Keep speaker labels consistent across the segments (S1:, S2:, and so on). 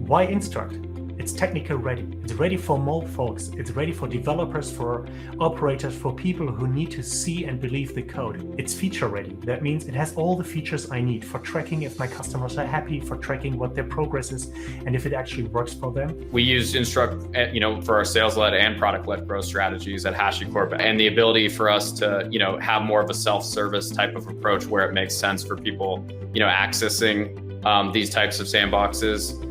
S1: Why Instruct? It's technical ready. It's ready for more folks. It's ready for developers, for operators, for people who need to see and believe the code. It's feature ready. That means it has all the features I need for tracking if my customers are happy, for tracking what their progress is, and if it actually works for them.
S2: We use Instruct, for our sales-led and product-led growth strategies at HashiCorp, and the ability for us to, have more of a self-service type of approach where it makes sense for people, accessing these types of sandboxes.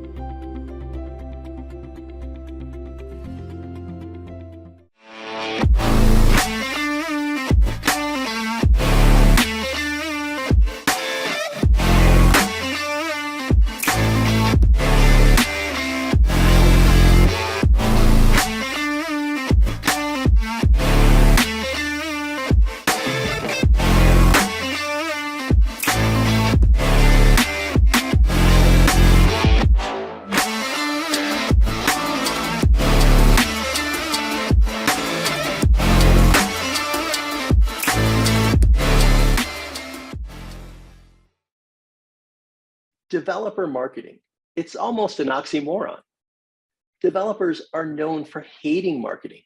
S3: Developer marketing. It's almost an oxymoron. Developers are known for hating marketing.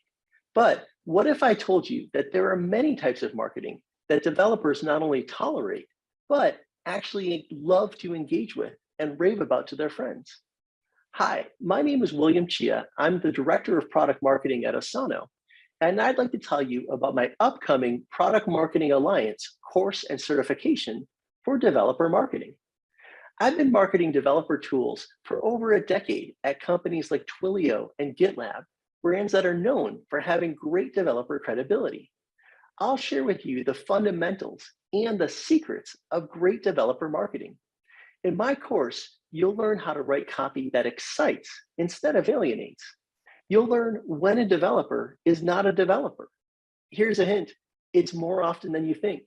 S3: But what if I told you that there are many types of marketing that developers not only tolerate, but actually love to engage with and rave about to their friends? Hi, my name is William Chia. I'm the Director of Product Marketing at Asano, and I'd like to tell you about my upcoming Product Marketing Alliance course and certification for developer marketing. I've been marketing developer tools for over a decade at companies like Twilio and GitLab, brands that are known for having great developer credibility. I'll share with you the fundamentals and the secrets of great developer marketing. In my course, you'll learn how to write copy that excites instead of alienates. You'll learn when a developer is not a developer. Here's a hint, it's more often than you think.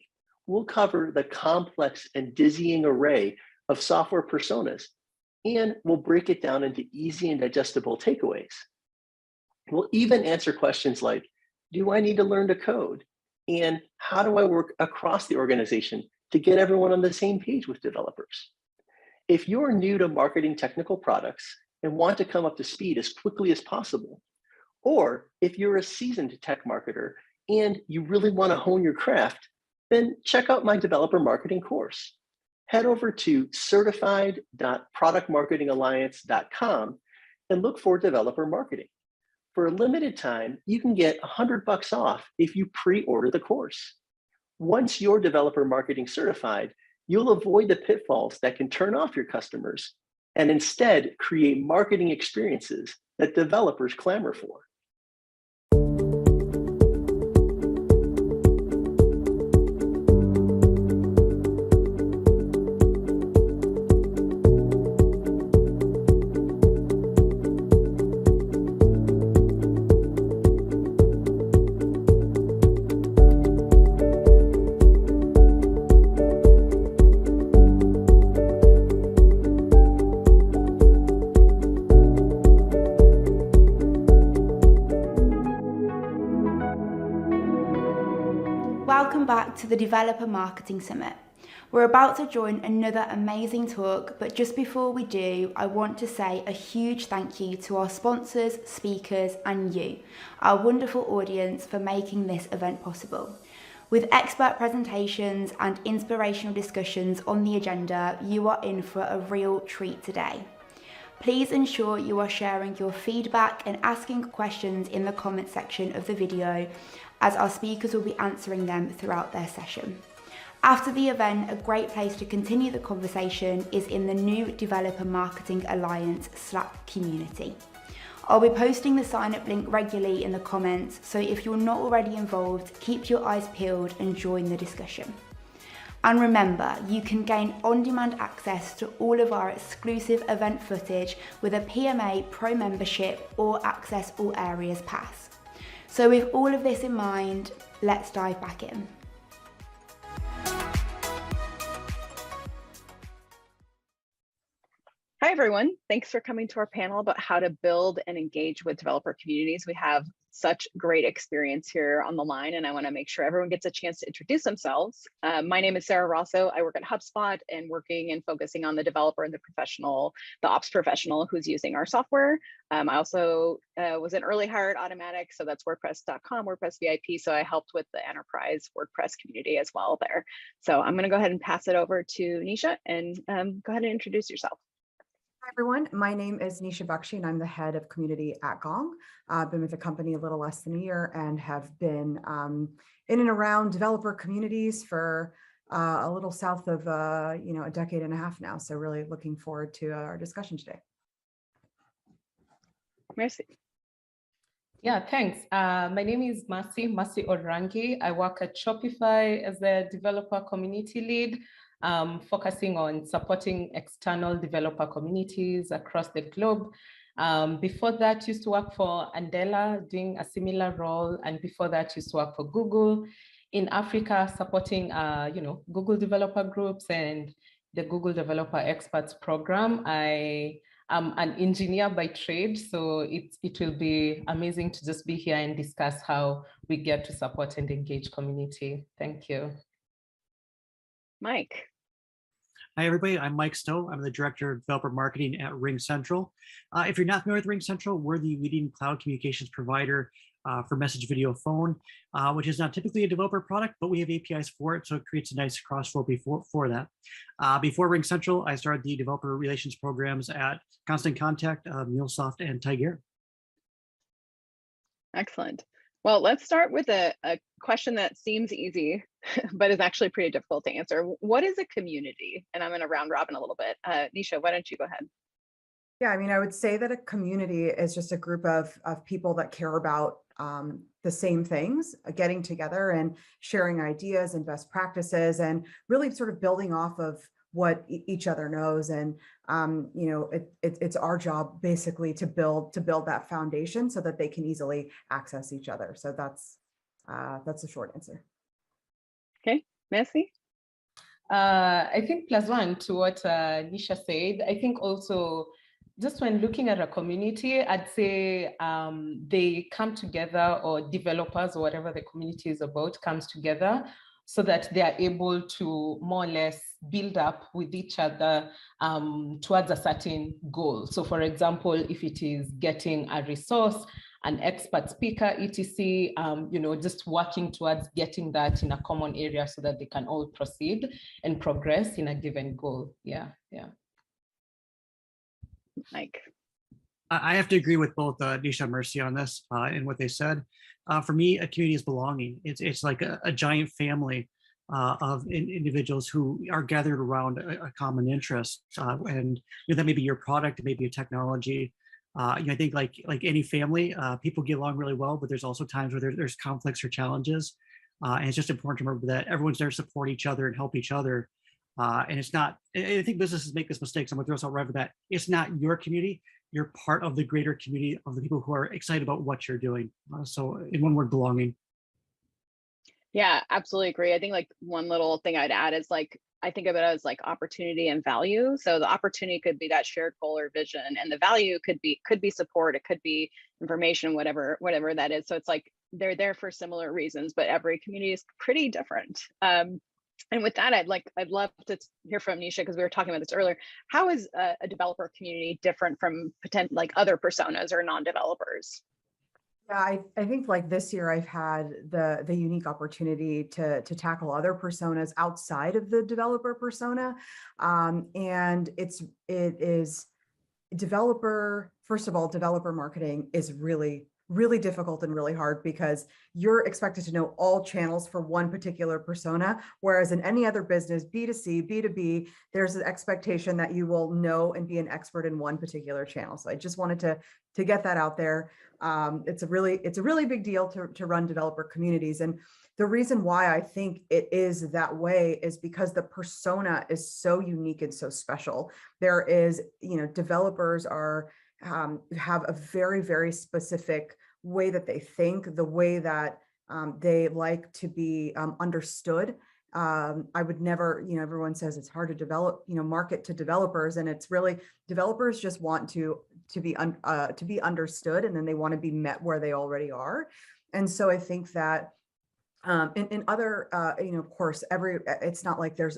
S3: We'll cover the complex and dizzying array of software personas, and we'll break it down into easy and digestible takeaways. We'll even answer questions like, do I need to learn to code? And how do I work across the organization to get everyone on the same page with developers? If you're new to marketing technical products and want to come up to speed as quickly as possible, or if you're a seasoned tech marketer and you really want to hone your craft, then check out my developer marketing course. Head over to certified.productmarketingalliance.com and look for developer marketing. For a limited time, you can get $100 off if you pre-order the course. Once you're developer marketing certified, you'll avoid the pitfalls that can turn off your customers and instead create marketing experiences that developers clamor for.
S4: Welcome back to the Developer Marketing Summit. We're about to join another amazing talk, but just before we do, I want to say a huge thank you to our sponsors, speakers, and you, our wonderful audience, for making this event possible. With expert presentations and inspirational discussions on the agenda, you are in for a real treat today. Please ensure you are sharing your feedback and asking questions in the comment section of the video, as our speakers will be answering them throughout their session. After the event, a great place to continue the conversation is in the new Developer Marketing Alliance Slack community. I'll be posting the sign-up link regularly in the comments, so if you're not already involved, keep your eyes peeled and join the discussion. And remember, you can gain on-demand access to all of our exclusive event footage with a PMA Pro membership or Access All Areas pass. So with all of this in mind, let's dive back in.
S5: Hi, everyone. Thanks for coming to our panel about how to build and engage with developer communities. We have such great experience here on the line, and I want to make sure everyone gets a chance to introduce themselves. My name is Sarah Rosso. I work at HubSpot and working and focusing on the developer and the ops professional who's using our software. I also was an early hire at Automatic, so that's WordPress.com, WordPress VIP. So I helped with the enterprise WordPress community as well there. So I'm going to go ahead and pass it over to Nisha and go ahead and introduce yourself.
S6: Hi, everyone. My name is Nisha Bakshi, and I'm the head of community at Gong. I've been with the company a little less than a year and have been in and around developer communities for a little south of a decade and a half now. So really looking forward to our discussion today.
S5: Merci.
S7: Yeah, thanks. My name is Mercy Orangi. I work at Shopify as a developer community lead, focusing on supporting external developer communities across the globe. Before that, used to work for Andela, doing a similar role, and before that, used to work for Google in Africa, supporting Google developer groups and the Google Developer Experts Program. I am an engineer by trade, so it will be amazing to just be here and discuss how we get to support and engage community. Thank you.
S5: Mike.
S8: Hi, everybody. I'm Mike Stowe. I'm the Director of Developer Marketing at RingCentral. If you're not familiar with RingCentral, we're the leading cloud communications provider for message, video, phone, which is not typically a developer product, but we have APIs for it, so it creates a nice crossflow for that. Before RingCentral, I started the developer relations programs at Constant Contact, MuleSoft, and Tigera.
S5: Excellent. Well, let's start with a question that seems easy, but is actually pretty difficult to answer. What is a community? And I'm going to round robin a little bit. Nisha, why don't you go ahead?
S6: Yeah, I mean, I would say that a community is just a group of people that care about the same things, getting together and sharing ideas and best practices, and really sort of building off of what each other knows. And it's our job basically to build that foundation so that they can easily access each other. So that's the short answer.
S5: Okay, Messi.
S7: I think plus one to what Nisha said. I think also just when looking at a community, I'd say they come together, or developers or whatever the community is about comes together so that they are able to more or less build up with each other towards a certain goal. So for example, if it is getting a resource, an expert speaker, etc., just working towards getting that in a common area so that they can all proceed and progress in a given goal. Yeah.
S5: Mike.
S8: I have to agree with both Nisha and Mercy on this and what they said. For me, a community is belonging. It's like a giant family of individuals who are gathered around a common interest, and that may be your product, it may be a technology. I think like any family, people get along really well, but there's also times where there's conflicts or challenges, and it's just important to remember that everyone's there to support each other and help each other. And it's not, I think businesses make this mistake, so I'm gonna throw this out right off the bat. It's not your community, you're part of the greater community of the people who are excited about what you're doing. So in one word, belonging.
S5: Yeah, absolutely agree. I think like one little thing I'd add is like, I think of it as like opportunity and value. So the opportunity could be that shared goal or vision, and the value could be support, it could be information, whatever that is. So it's like they're there for similar reasons, but every community is pretty different. And with that, I'd love to hear from Nisha, because we were talking about this earlier. How is a developer community different from like other personas or non-developers?
S6: Yeah, I think like this year I've had the unique opportunity to tackle other personas outside of the developer persona, and it is developer. First of all, developer marketing is really difficult and really hard, because you're expected to know all channels for one particular persona, whereas in any other business, B2C, B2B, there's an expectation that you will know and be an expert in one particular channel. So I just wanted to get that out there. It's a really big deal to run developer communities. And the reason why I think it is that way is because the persona is so unique and so special. There is, developers have a very, very specific way that they think, the way that they like to be understood. I would never, everyone says it's hard to develop, market to developers, and it's really, developers just want to to be understood, and then they want to be met where they already are. And so I think that in other, of course, it's not like there's,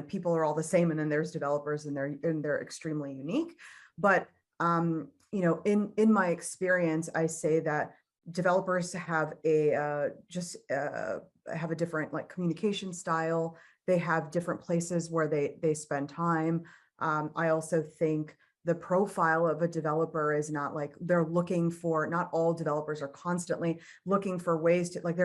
S6: people are all the same, and then there's developers and they're extremely unique. But, in my experience, I say that developers have a different like communication style. They have different places where they spend time. I also think the profile of a developer is not like not all developers are constantly looking for ways to, like,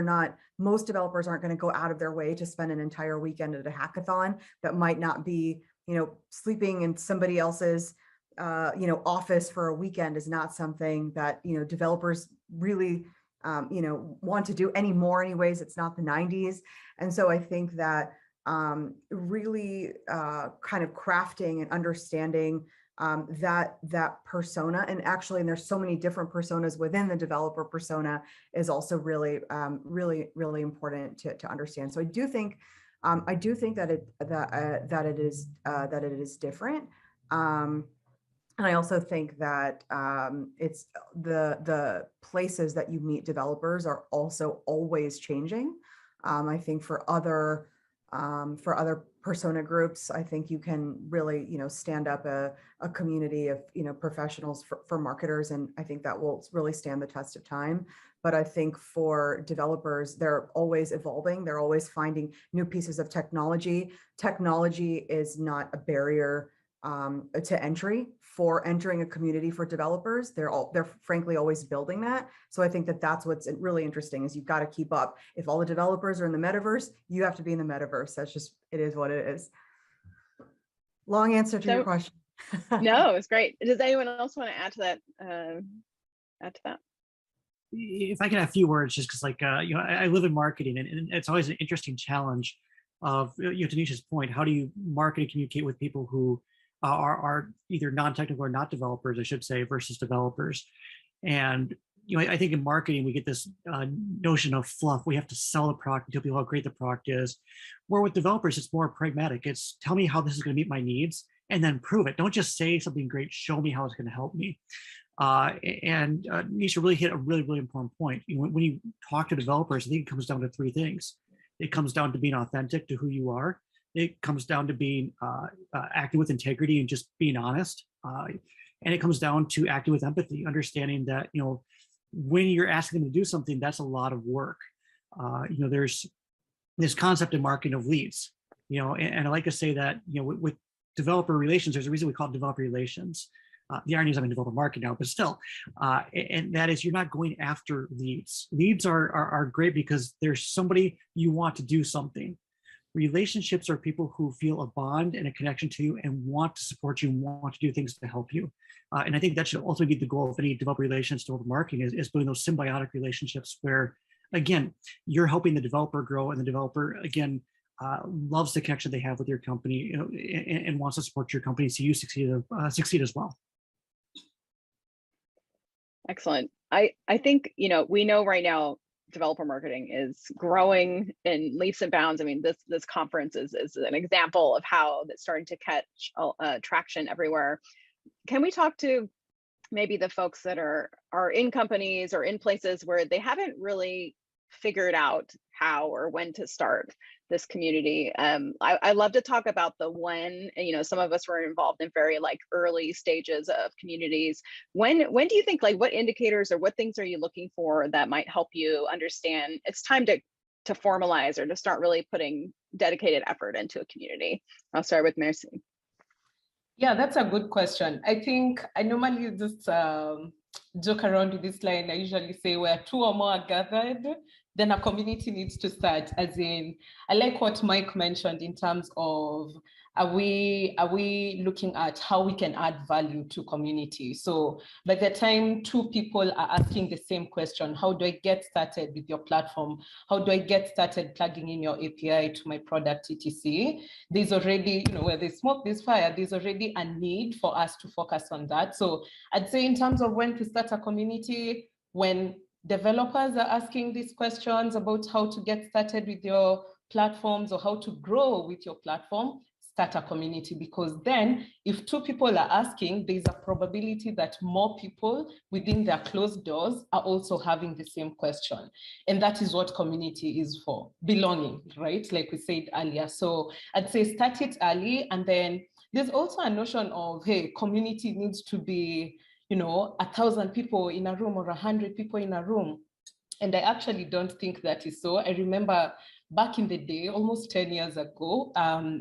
S6: most developers aren't going to go out of their way to spend an entire weekend at a hackathon that might not be, sleeping in somebody else's, office for a weekend is not something that, developers really, want to do anymore anyways. It's not the 90s. And so I think that really kind of crafting and understanding that persona, and there's so many different personas within the developer persona, is also really really important to understand. So I do think that it is different, and I also think that it's the places that you meet developers are also always changing. I think for other persona groups, I think you can really, stand up a community of, professionals for marketers. And I think that will really stand the test of time. But I think for developers, they're always evolving. They're always finding new pieces of technology. Technology is not a barrier to entry for entering a community for developers. They're frankly always building that. So I think that that's what's really interesting, is you've got to keep up. If all the developers are in the metaverse, you have to be in the metaverse. It is what it is. Long answer to your question.
S5: No, it's great. Does anyone else want to add to that?
S8: If I can have a few words, just because I live in marketing, and it's always an interesting challenge of, to Nisha's point, how do you market and communicate with people who are either non-technical or not developers, I should say, versus developers. And I think in marketing we get this notion of fluff. We have to sell the product and tell people how great the product is. Where with developers, it's more pragmatic. It's tell me how this is going to meet my needs, and then prove it. Don't just say something great. Show me how it's going to help me. And Nisha really hit a really, really important point. When you talk to developers, I think it comes down to three things. It comes down to being authentic to who you are. It comes down to being acting with integrity and just being honest. And it comes down to acting with empathy, understanding that, when you're asking them to do something, that's a lot of work. There's this concept in marketing of leads, and I like to say that, with developer relations, there's a reason we call it developer relations. The irony is I'm in developer marketing now, but still, and that is, you're not going after leads. Leads are great because there's somebody you want to do something. Relationships are people who feel a bond and a connection to you and want to support you and want to do things to help you. And I think that should also be the goal of any developer relations, developer marketing, is building those symbiotic relationships where, again, you're helping the developer grow, and the developer, again, loves the connection they have with your company, and wants to support your company so you succeed as well.
S5: Excellent. I think, we know right now developer marketing is growing in leaps and bounds. I mean, this conference is an example of how that's starting to catch traction everywhere. Can we talk to maybe the folks that are in companies or in places where they haven't really figured out how or when to start this community? I love to talk about the when. Some of us were involved in very early stages of communities. When do you think, what indicators or what things are you looking for that might help you understand it's time to formalize or to start really putting dedicated effort into a community? I'll start with Mercy.
S7: Yeah, that's a good question. I think I normally just joke around with this line. I usually say, where two or more are gathered, then a community needs to start. As in, I like what Mike mentioned in terms of, are we looking at how we can add value to community? So by the time two people are asking the same question, how do I get started with your platform? How do I get started plugging in your API to my product, etc.? There's already, where there's smoke, there's fire. There's already a need for us to focus on that. So I'd say in terms of when to start a community, when developers are asking these questions about how to get started with your platforms or how to grow with your platform, start a community, because then if 2 people are asking, there's a probability that more people within their closed doors are also having the same question. And that is what community is for, belonging, right? Like we said earlier. So I'd say start it early. And then there's also a notion of, hey, community needs to be, 1,000 people in a room or 100 people in a room. And I actually don't think that is so. I remember back in the day, almost 10 years ago,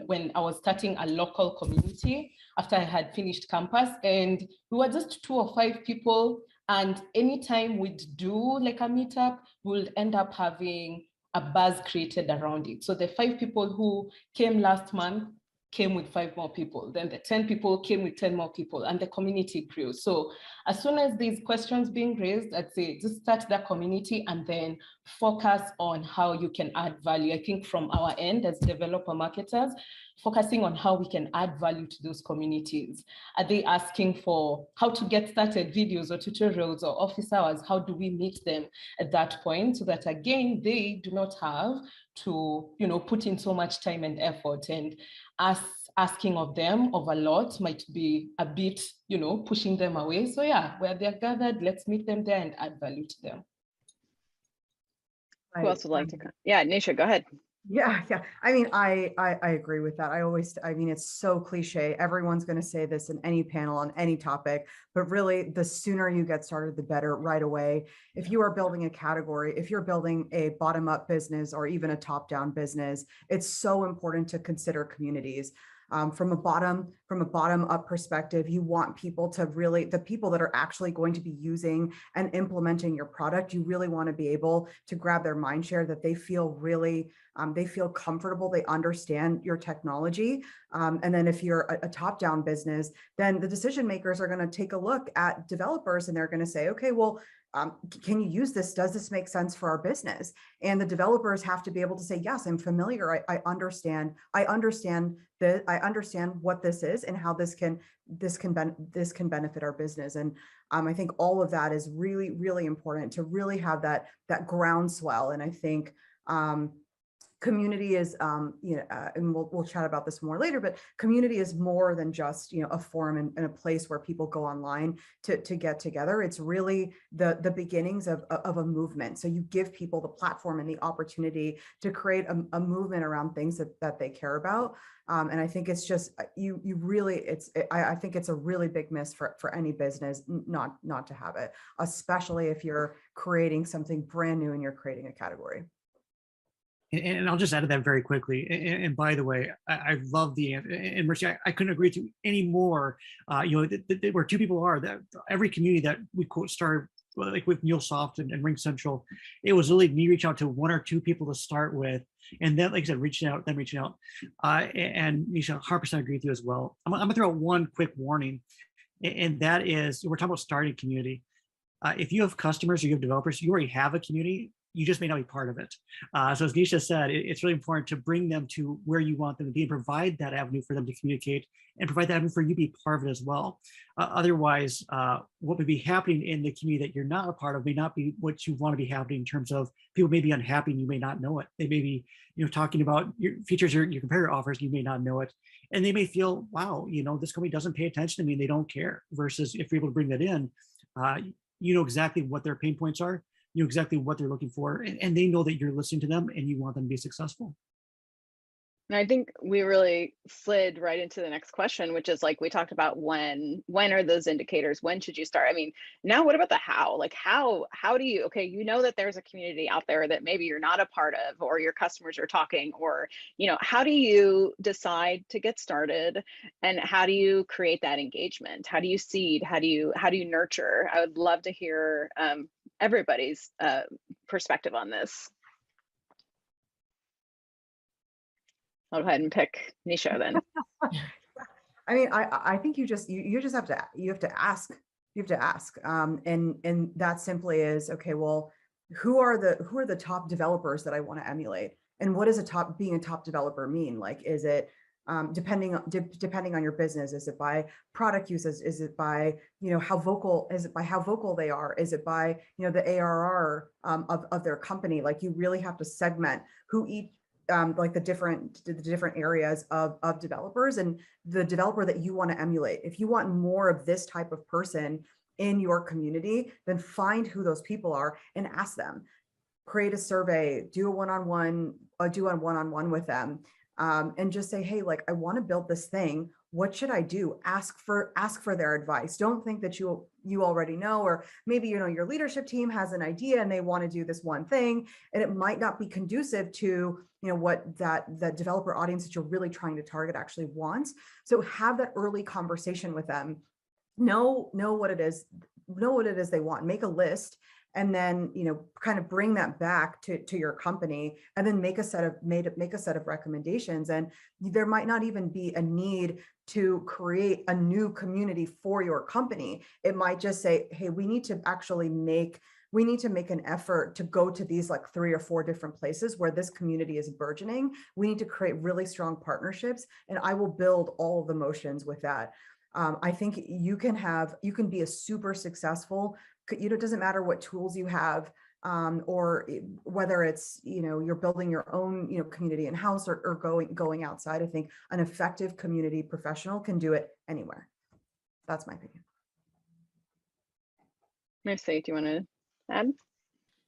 S7: when I was starting a local community after I had finished campus, and we were just 2 or 5 people. And anytime we'd do like a meetup, we'll end up having a buzz created around it. So the 5 people who came last month came with 5 more people. Then the 10 people came with 10 more people, and the community grew. So as soon as these questions being raised, I'd say just start that community and then focus on how you can add value. I think from our end as developer marketers, focusing on how we can add value to those communities. Are they asking for how to get started videos or tutorials or office hours? How do we meet them at that point, so that again, they do not have to, put in so much time and effort, and us asking of them of a lot might be a bit, pushing them away. So yeah, where they're gathered, let's meet them there and add value to them.
S5: Who else would like to come? Yeah, Nisha, go ahead.
S6: Yeah. I mean, I agree with that. I mean, it's so cliche. Everyone's going to say this in any panel on any topic, but really the sooner you get started, the better right away. If you are building a category, if you're building a bottom-up business or even a top-down business, it's so important to consider communities. From a bottom-up perspective, you want people to really, the people that are actually going to be using and implementing your product, you really want to be able to grab their mind share, that they feel really, they feel comfortable, they understand your technology. And then if you're a top-down business, then the decision makers are going to take a look at developers and they're going to say, okay, well, can you use this? Does this make sense for our business? And the developers have to be able to say, yes, I'm familiar. I understand what this is and how this can benefit our business. And I think all of that is really, really important to really have that groundswell. And I think community is, and we'll chat about this more later, but community is more than just, a forum and a place where people go online to get together. It's really the beginnings of a movement. So you give people the platform and the opportunity to create a movement around things that they care about. And I think it's just, I think it's a really big miss for any business not to have it, especially if you're creating something brand new and you're creating a category.
S8: And I'll just add to that very quickly. And by the way, I love the answer. And Mercy, I couldn't agree to any more. Where 2 people are, that every community that we started, like with MuleSoft and RingCentral, it was really me reaching out to 1 or 2 people to start with, and then, like I said, reaching out. And Nisha, 100% agree with you as well. I'm gonna throw out one quick warning, and that is, we're talking about starting a community. If you have customers or you have developers, you already have a community. You just may not be part of it. So as Nisha said, it's really important to bring them to where you want them to be and provide that avenue for them to communicate and provide that avenue for you to be part of it as well. Otherwise, what would be happening in the community that you're not a part of may not be what you want to be happening, in terms of people may be unhappy and you may not know it. They may be talking about your features your competitor offers, and you may not know it. And they may feel, wow, this company doesn't pay attention to me and they don't care. Versus if you're able to bring that in, you know exactly what their pain points are. You know exactly what they're looking for, and they know that you're listening to them and you want them to be successful.
S5: And I think we really slid right into the next question, which is like, we talked about when are those indicators? When should you start? I mean, now what about the how? Like how do you, okay, that there's a community out there that maybe you're not a part of, or your customers are talking, or, how do you decide to get started, and how do you create that engagement? How do you seed? How do you nurture? I would love to hear everybody's perspective on this. I'll go ahead and pick Nisha then.
S6: I mean, I think you just have to ask. You have to ask. And that simply is, okay, well, who are the top developers that I want to emulate? And what does being a top developer mean? Like, is it depending on your business? Is it by product uses? Is it by how vocal? Is it by how vocal they are? Is it by the ARR of their company? Like, you really have to segment who each like the different areas of developers and the developer that you want to emulate. If you want more of this type of person in your community, then find who those people are and ask them. Create a survey, do a one-on-one with them, and just say, hey, like, I want to build this thing. What should I do? Ask for their advice. Don't think that you already know, or maybe, you know, your leadership team has an idea and they want to do this one thing, and it might not be conducive to, you know, what that developer audience that you're really trying to target actually wants. So have that early conversation with them. Know what it is they want. Make a list, and then, you know, kind of bring that back to your company, and then make a set of recommendations. And there might not even be a need to create a new community for your company. It might just say, hey, we need to make an effort to go to these like 3 or 4 different places where this community is burgeoning. We need to create really strong partnerships, and I will build all of the motions with that. I think you can be a super successful, you know, it doesn't matter what tools you have, or whether it's, you know, you're building your own, you know, community in-house or going outside. I think an effective community professional can do it anywhere. That's my opinion.
S5: Mercy, do you want to add?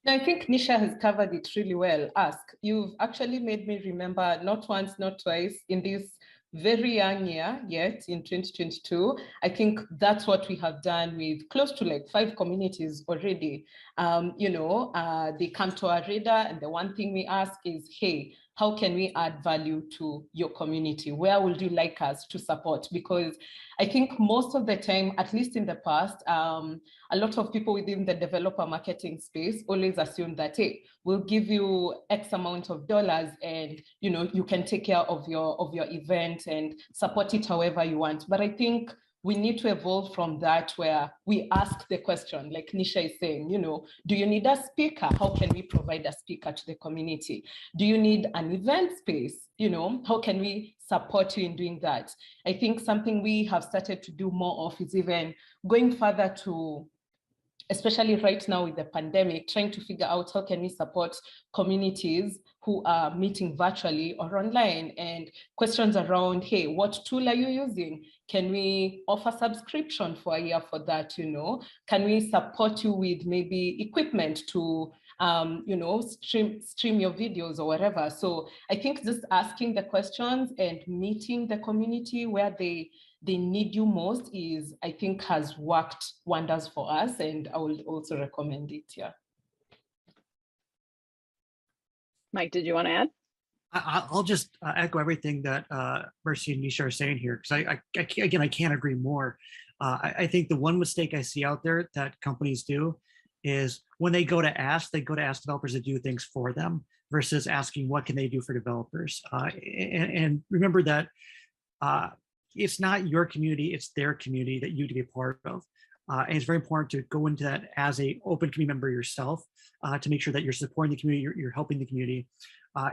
S7: No, I think Nisha has covered it really well. Ask. You've actually made me remember not once, not twice in this very young year yet in 2022. I think that's what we have done with close to like 5 communities already. You know, they come to our radar, and the one thing we ask is, hey, how can we add value to your community? Where would you like us to support? Because I think most of the time, at least in the past, a lot of people within the developer marketing space always assume that, hey, we'll give you X amount of dollars and, you know, you can take care of your event and support it however you want. But I think we need to evolve from that, where we ask the question, like Nisha is saying, you know, do you need a speaker? How can we provide a speaker to the community? Do you need an event space? You know, how can we support you in doing that? I think something we have started to do more of is even going further to, especially right now with the pandemic, trying to figure out how can we support communities who are meeting virtually or online, and questions around, hey, what tool are you using? Can we offer subscription for a year for that? You know, can we support you with maybe equipment to, you know, stream your videos or whatever? So I think just asking the questions and meeting the community where they need you most is, I think, has worked wonders for us, and I would also recommend it. Yeah.
S5: Mike, did you want to add?
S8: I'll just echo everything that Mercy and Nisha are saying here, because I can't agree more. I think the one mistake I see out there that companies do is when they go to ask developers to do things for them versus asking what can they do for developers. And remember that it's not your community, it's their community that you need to be a part of. And it's very important to go into that as an open community member yourself, to make sure that you're supporting the community, you're helping the community.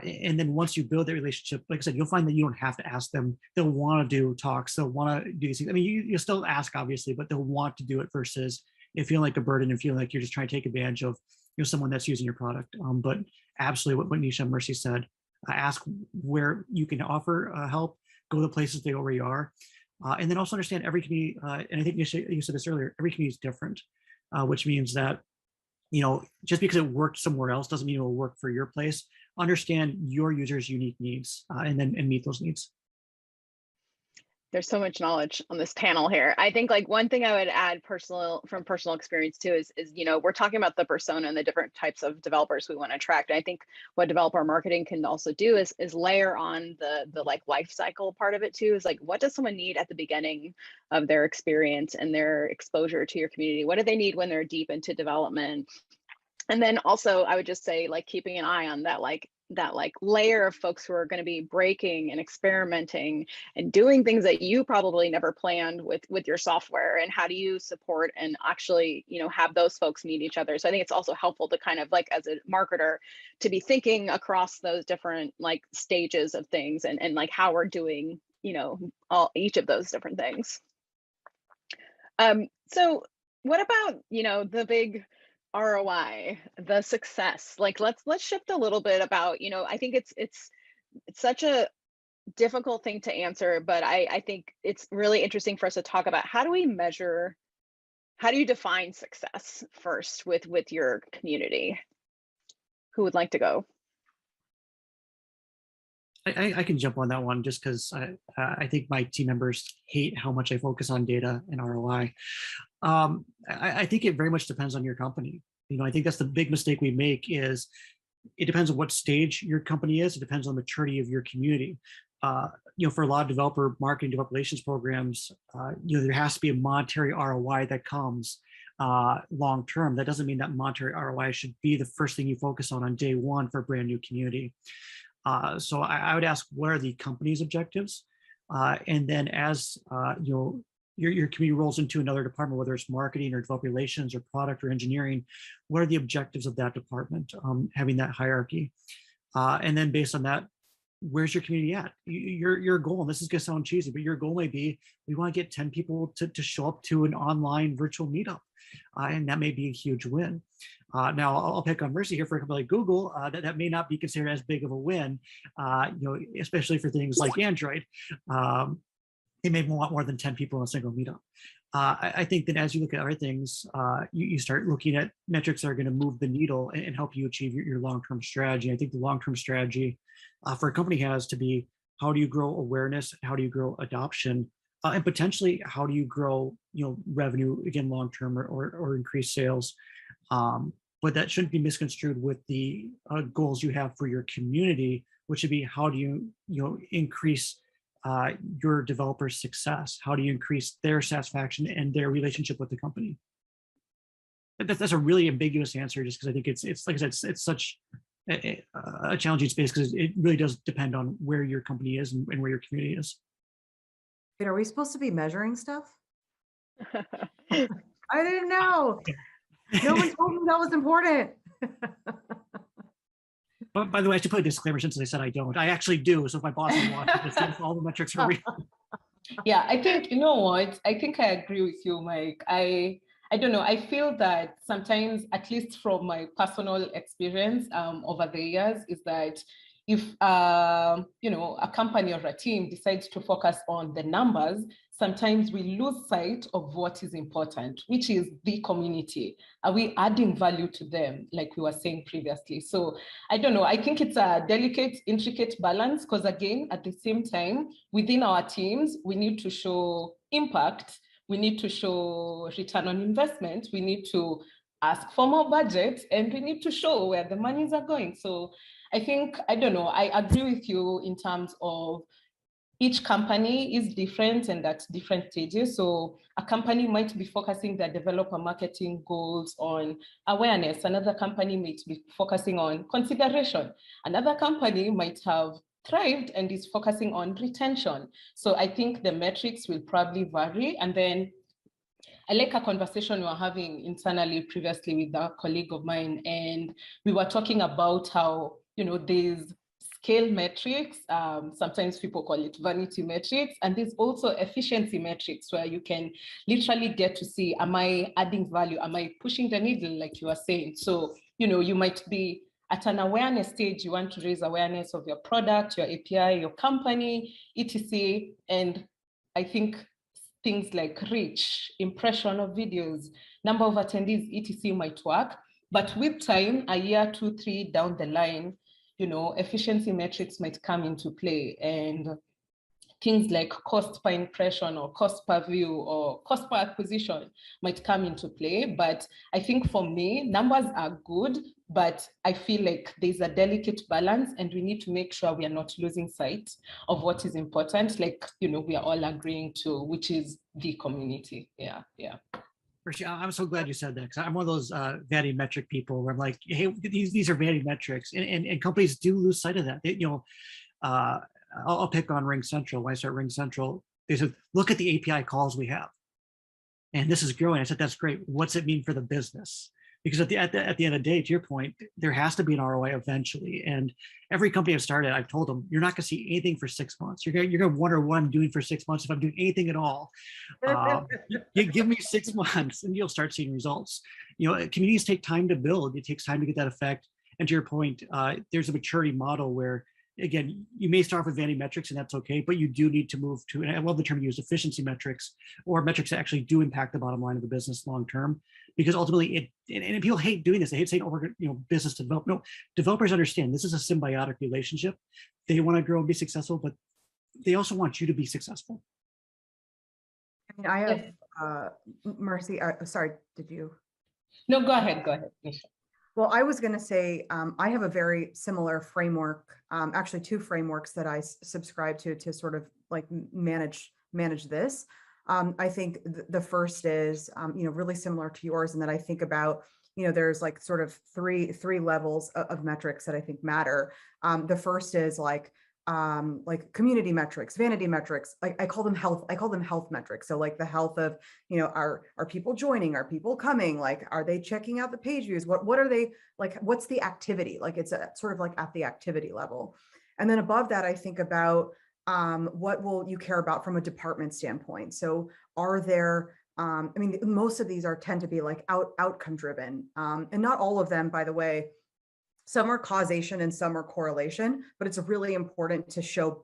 S8: And then once you build that relationship, like I said, you'll find that you don't have to ask them. They'll want to do talks, they'll want to do these things. I mean, you still ask, obviously, but they'll want to do it versus it feeling like a burden and feeling like you're just trying to take advantage of, you know, someone that's using your product. But absolutely what Nisha and Mercy said, ask where you can offer help, go to the places they already are. And then also understand every community, and I think you said this earlier, every community is different, which means that, you know, just because it worked somewhere else doesn't mean it will work for your place. Understand your users' unique needs, and meet those needs.
S5: There's so much knowledge on this panel here. I think like one thing I would add from personal experience too is, you know, we're talking about the persona and the different types of developers we want to attract. And I think what developer marketing can also do is layer on the like life cycle part of it too, is like, what does someone need at the beginning of their experience and their exposure to your community? What do they need when they're deep into development? And then also I would just say, like, keeping an eye on that layer of folks who are going to be breaking and experimenting and doing things that you probably never planned with your software, and how do you support and actually, you know, have those folks meet each other. So I think it's also helpful to kind of like, as a marketer, to be thinking across those different like stages of things and like how we're doing, you know, each of those different things. So what about, you know, the big ROI, the success? Like, let's shift a little bit about, you know, I think it's it's such a difficult thing to answer, but I think it's really interesting for us to talk about how do we measure, how do you define success first with your community? Who would like to go?
S8: I can jump on that one just because I think my team members hate how much I focus on data and ROI. I think it very much depends on your company. You know, I think that's the big mistake we make is it depends on what stage your company is. It depends on the maturity of your community. You know, for a lot of developer marketing, developer relations programs, you know, there has to be a monetary ROI that comes long term. That doesn't mean that monetary ROI should be the first thing you focus on day one for a brand new community. So I would ask, what are the company's objectives? And then as you know, your community rolls into another department, whether it's marketing or developer relations or product or engineering, what are the objectives of that department? Having that hierarchy. And then based on that, where's your community at? Your goal, and this is gonna sound cheesy, but your goal may be, we wanna get 10 people to show up to an online virtual meetup. And that may be a huge win. Now I'll pick on Mercy here for a company like Google. That may not be considered as big of a win, you know, especially for things like Android. They may want more than 10 people in a single meetup. I think that as you look at other things, you start looking at metrics that are going to move the needle and help you achieve your long-term strategy. I think the long-term strategy for a company has to be, how do you grow awareness? How do you grow adoption? And potentially, how do you grow, you know, revenue again long-term or increase sales? But that shouldn't be misconstrued with the goals you have for your community, which would be, how do you increase your developers' success? How do you increase their satisfaction and their relationship with the company? That's a really ambiguous answer, just because I think it's like I said, it's such a challenging space, because it really does depend on where your company is and where your community is.
S6: Wait, are we supposed to be measuring stuff? I didn't know. No one told me that was important.
S8: But by the way, I should put a disclaimer, since I said I don't. I actually do. So if my boss is watching this, all the metrics are real.
S7: Yeah, I think, you know what? I think I agree with you, Mike. I don't know. I feel that sometimes, at least from my personal experience over the years, is that if you know, a company or a team decides to focus on the numbers, sometimes we lose sight of what is important, which is the community. Are we adding value to them, like we were saying previously? So I don't know. I think it's a delicate, intricate balance, because again, at the same time, within our teams, we need to show impact. We need to show return on investment. We need to ask for more budget, and we need to show where the monies are going. So I think, I don't know, I agree with you in terms of each company is different and at different stages. So a company might be focusing their developer marketing goals on awareness. Another company might be focusing on consideration. Another company might have thrived and is focusing on retention. So I think the metrics will probably vary. And then I like a conversation we were having internally previously with a colleague of mine, and we were talking about how, you know, there's scale metrics, sometimes people call it vanity metrics, and there's also efficiency metrics, where you can literally get to see, am I adding value? Am I pushing the needle, like you were saying? So, you know, you might be at an awareness stage, you want to raise awareness of your product, your API, your company, etc. And I think things like reach, impression of videos, number of attendees, etc. might work. But with time, a year, 2, 3 down the line, you know, efficiency metrics might come into play, and things like cost per impression or cost per view or cost per acquisition might come into play. But I think for me, numbers are good, but I feel like there's a delicate balance, and we need to make sure we are not losing sight of what is important, like, you know, we are all agreeing to, which is the community. Yeah.
S8: Rishi, I'm so glad you said that, because I'm one of those vanity metric people where I'm like, hey, these are vanity metrics, and companies do lose sight of that. You know, I'll pick on RingCentral. When I start RingCentral, they said, look at the API calls we have, and this is growing. I said, that's great. What's it mean for the business? Because at the end of the day, to your point, there has to be an ROI eventually. And every company I've started, I've told them, you're not going to see anything for 6 months. You're going to wonder what I'm doing for 6 months, if I'm doing anything at all. You give me 6 months, and you'll start seeing results. You know, communities take time to build. It takes time to get that effect. And to your point, there's a maturity model where again, you may start off with vanity metrics and that's okay, but you do need to move to, and I love the term you use, efficiency metrics, or metrics that actually do impact the bottom line of the business long-term, because ultimately and people hate doing this. They hate saying, oh, we're going to, business development. No, developers understand this is a symbiotic relationship. They want to grow and be successful, but they also want you to be successful.
S6: I mean, I have, Marcy, sorry, did you?
S7: No, go ahead, Nisha.
S6: Well, I was going to say, I have a very similar framework, actually 2 frameworks that I subscribe to sort of like manage this. I think the first is, really similar to yours, and that I think about, there's like sort of three levels of metrics that I think matter. The first is like community metrics, vanity metrics. I call them health metrics. So like the health of, are people joining? Are people coming? Like, are they checking out the page views? What are they like? What's the activity? Like it's sort of like at the activity level. And then above that, I think about what will you care about from a department standpoint? So are there, most of these tend to be like outcome driven, and not all of them, by the way. Some are causation and some are correlation, but it's really important to show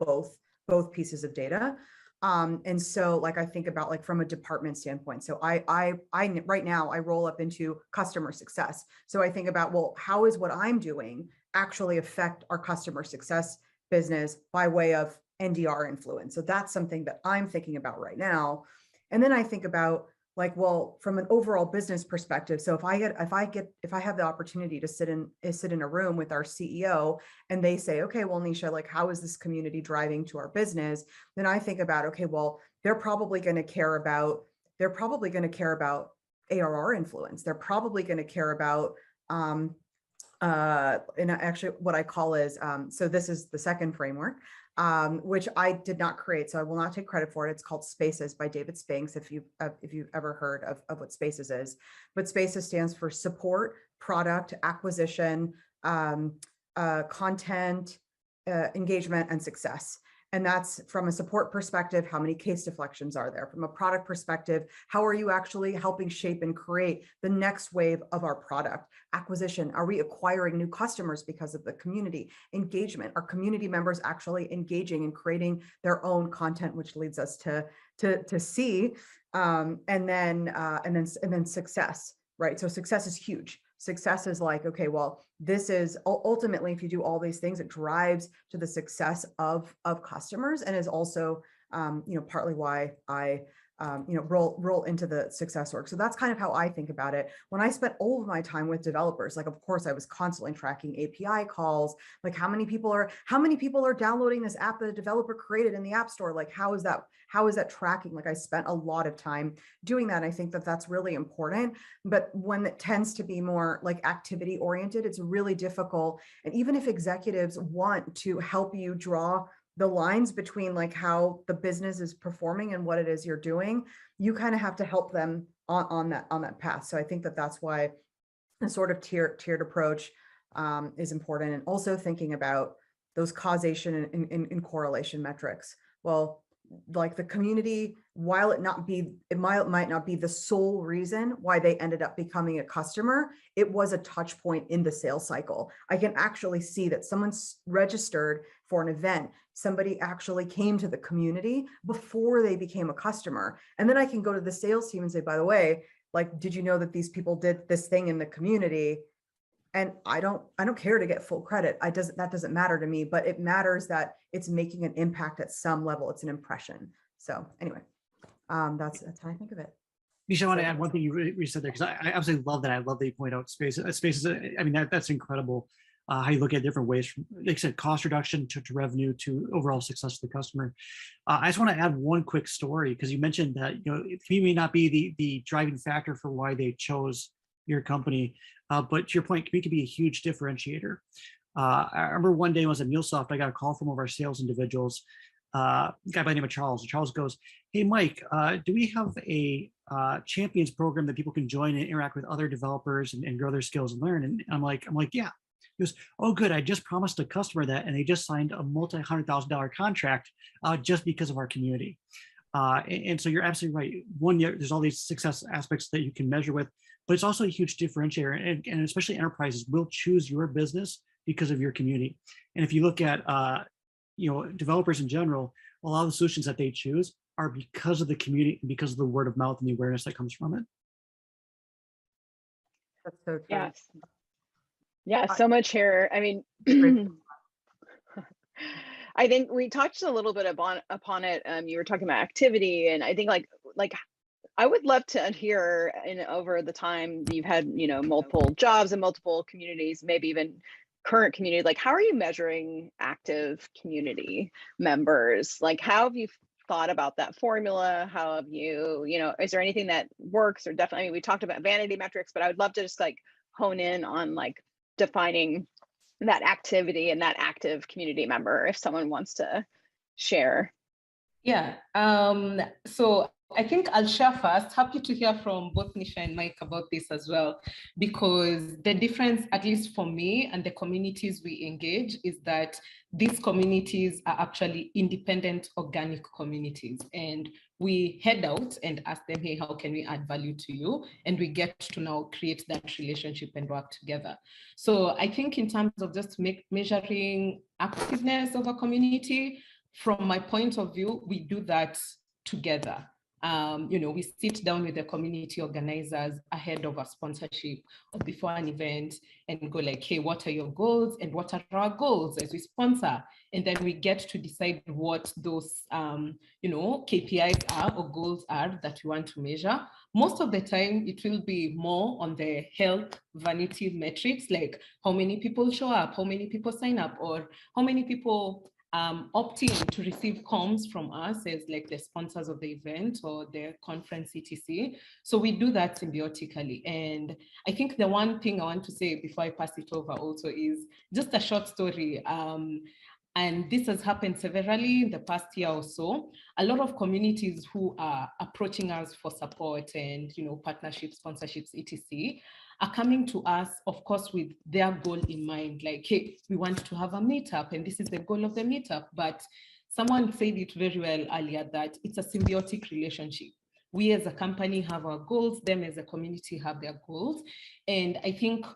S6: both pieces of data. And so like I think about like from a department standpoint. So I right now I roll up into customer success. So I think about, well, how is what I'm doing actually affect our customer success business by way of NDR influence? So that's something that I'm thinking about right now. And then I think about like, well, from an overall business perspective. So if I have the opportunity to sit in a room with our CEO and they say, okay, well, Nisha, like, how is this community driving to our business? Then I think about, okay, well, they're probably going to care about ARR influence. They're probably going to care about, and actually what I call is, so this is the second framework, which I did not create, so I will not take credit for it. It's called Spaces by David Spinks, if you've ever heard of what Spaces is. But Spaces stands for support, product, acquisition, content, engagement, and success. And that's from a support perspective, how many case deflections are there? From a product perspective, how are you actually helping shape and create the next wave of our product? Acquisition, are we acquiring new customers because of the community? Engagement, are community members actually engaging and creating their own content, which leads us to see, and then success, right? So success is huge. Success is like, okay, well, this is ultimately, if you do all these things, it drives to the success of customers, and is also, partly why I, roll into the success org. So that's kind of how I think about it. When I spent all of my time with developers, like, of course, I was constantly tracking API calls, like how many people are downloading this app that a developer created in the App Store? Like, how is that tracking? Like, I spent a lot of time doing that. I think that that's really important. But when it tends to be more like activity oriented, it's really difficult. And even if executives want to help you draw the lines between like how the business is performing and what it is you're doing, you kind of have to help them on that path. So I think that that's why the sort of tiered approach is important. And also thinking about those causation and correlation metrics. Well, like the community, while it might not be the sole reason why they ended up becoming a customer, it was a touch point in the sales cycle. I can actually see that someone's registered for an event. Somebody actually came to the community before they became a customer. And then I can go to the sales team and say, by the way, like, did you know that these people did this thing in the community? And I don't care to get full credit. That doesn't matter to me, but it matters that it's making an impact at some level. It's an impression. So anyway, that's how I think of it.
S8: Nisha, I want to add one thing you said there, because I absolutely love that. I love that you point out Spaces. Spaces, I mean, that's incredible. How you look at different ways, from, like I said, cost reduction to revenue to overall success of the customer. I just want to add one quick story, because you mentioned that community may not be the driving factor for why they chose your company, but to your point, community can be a huge differentiator. I remember one day when I was at MuleSoft, I got a call from one of our sales individuals, a guy by the name of Charles. And Charles goes, "Hey, Mike, do we have a champions program that people can join and interact with other developers and grow their skills and learn?" And I'm like, yeah. He goes, "Oh, good. I just promised a customer that, and they just signed a multi-$100,000 contract just because of our community." And so you're absolutely right. One, there's all these success aspects that you can measure with, but it's also a huge differentiator, and especially enterprises will choose your business because of your community. And if you look at developers in general, a lot of the solutions that they choose are because of the community and because of the word of mouth and the awareness that comes from it.
S6: That's so true.
S5: Yes. Yeah, so much here. I mean, I think we touched a little bit upon it. You were talking about activity, and I think like I would love to hear over the time you've had, multiple jobs and multiple communities, maybe even current community, like how are you measuring active community members? Like how have you thought about that formula? How have you, is there anything that works? Or definitely, I mean, we talked about vanity metrics, but I would love to just like hone in on like defining that activity and that active community member if someone wants to share.
S7: Yeah, so I think I'll share first. Happy to hear from both Nisha and Mike about this as well, because the difference, at least for me and the communities we engage, is that these communities are actually independent, organic communities. And we head out and ask them, hey, how can we add value to you? And we get to now create that relationship and work together. So I think in terms of just measuring activeness of a community, from my point of view, we do that together. We sit down with the community organizers ahead of a sponsorship or before an event and go like, hey, what are your goals and what are our goals as we sponsor? And then we get to decide what those, KPIs are or goals are that we want to measure. Most of the time, it will be more on the health vanity metrics, like how many people show up, how many people sign up, or how many people opting to receive comms from us as like the sponsors of the event or the conference etc. So we do that symbiotically. And I think the one thing I want to say before I pass it over also is just a short story. And this has happened severally in the past year or so. A lot of communities who are approaching us for support and partnerships, sponsorships, etc. are coming to us, of course, with their goal in mind, like, hey, we want to have a meetup and this is the goal of the meetup. But someone said it very well earlier that it's a symbiotic relationship. We as a company have our goals, them as a community have their goals. And I think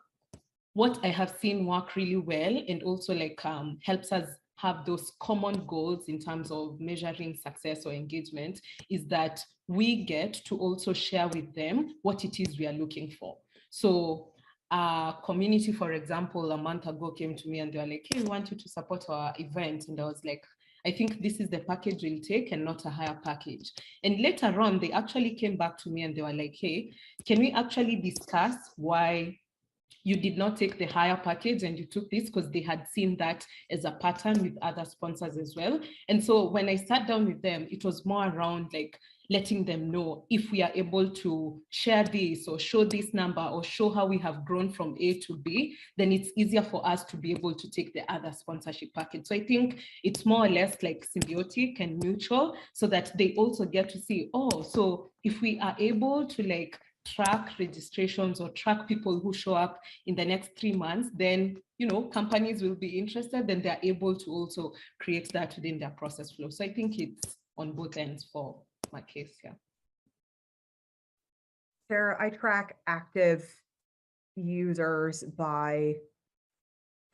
S7: what I have seen work really well and also like helps us have those common goals in terms of measuring success or engagement is that we get to also share with them what it is we are looking for. So a community, for example, a month ago came to me and they were like, hey, we want you to support our event. And I was like, I think this is the package we'll take and not a higher package. And later on, they actually came back to me and they were like, hey, can we actually discuss why you did not take the higher package and you took this, because they had seen that as a pattern with other sponsors as well. And so when I sat down with them, it was more around like letting them know if we are able to share this or show this number or show how we have grown from A to B, then it's easier for us to be able to take the other sponsorship package. So I think it's more or less like symbiotic and mutual so that they also get to see, oh, so if we are able to like track registrations or track people who show up in the next 3 months, then companies will be interested and they're able to also create that within their process flow. So I think it's on both ends for my case. Yeah.
S6: Sarah, I track active users by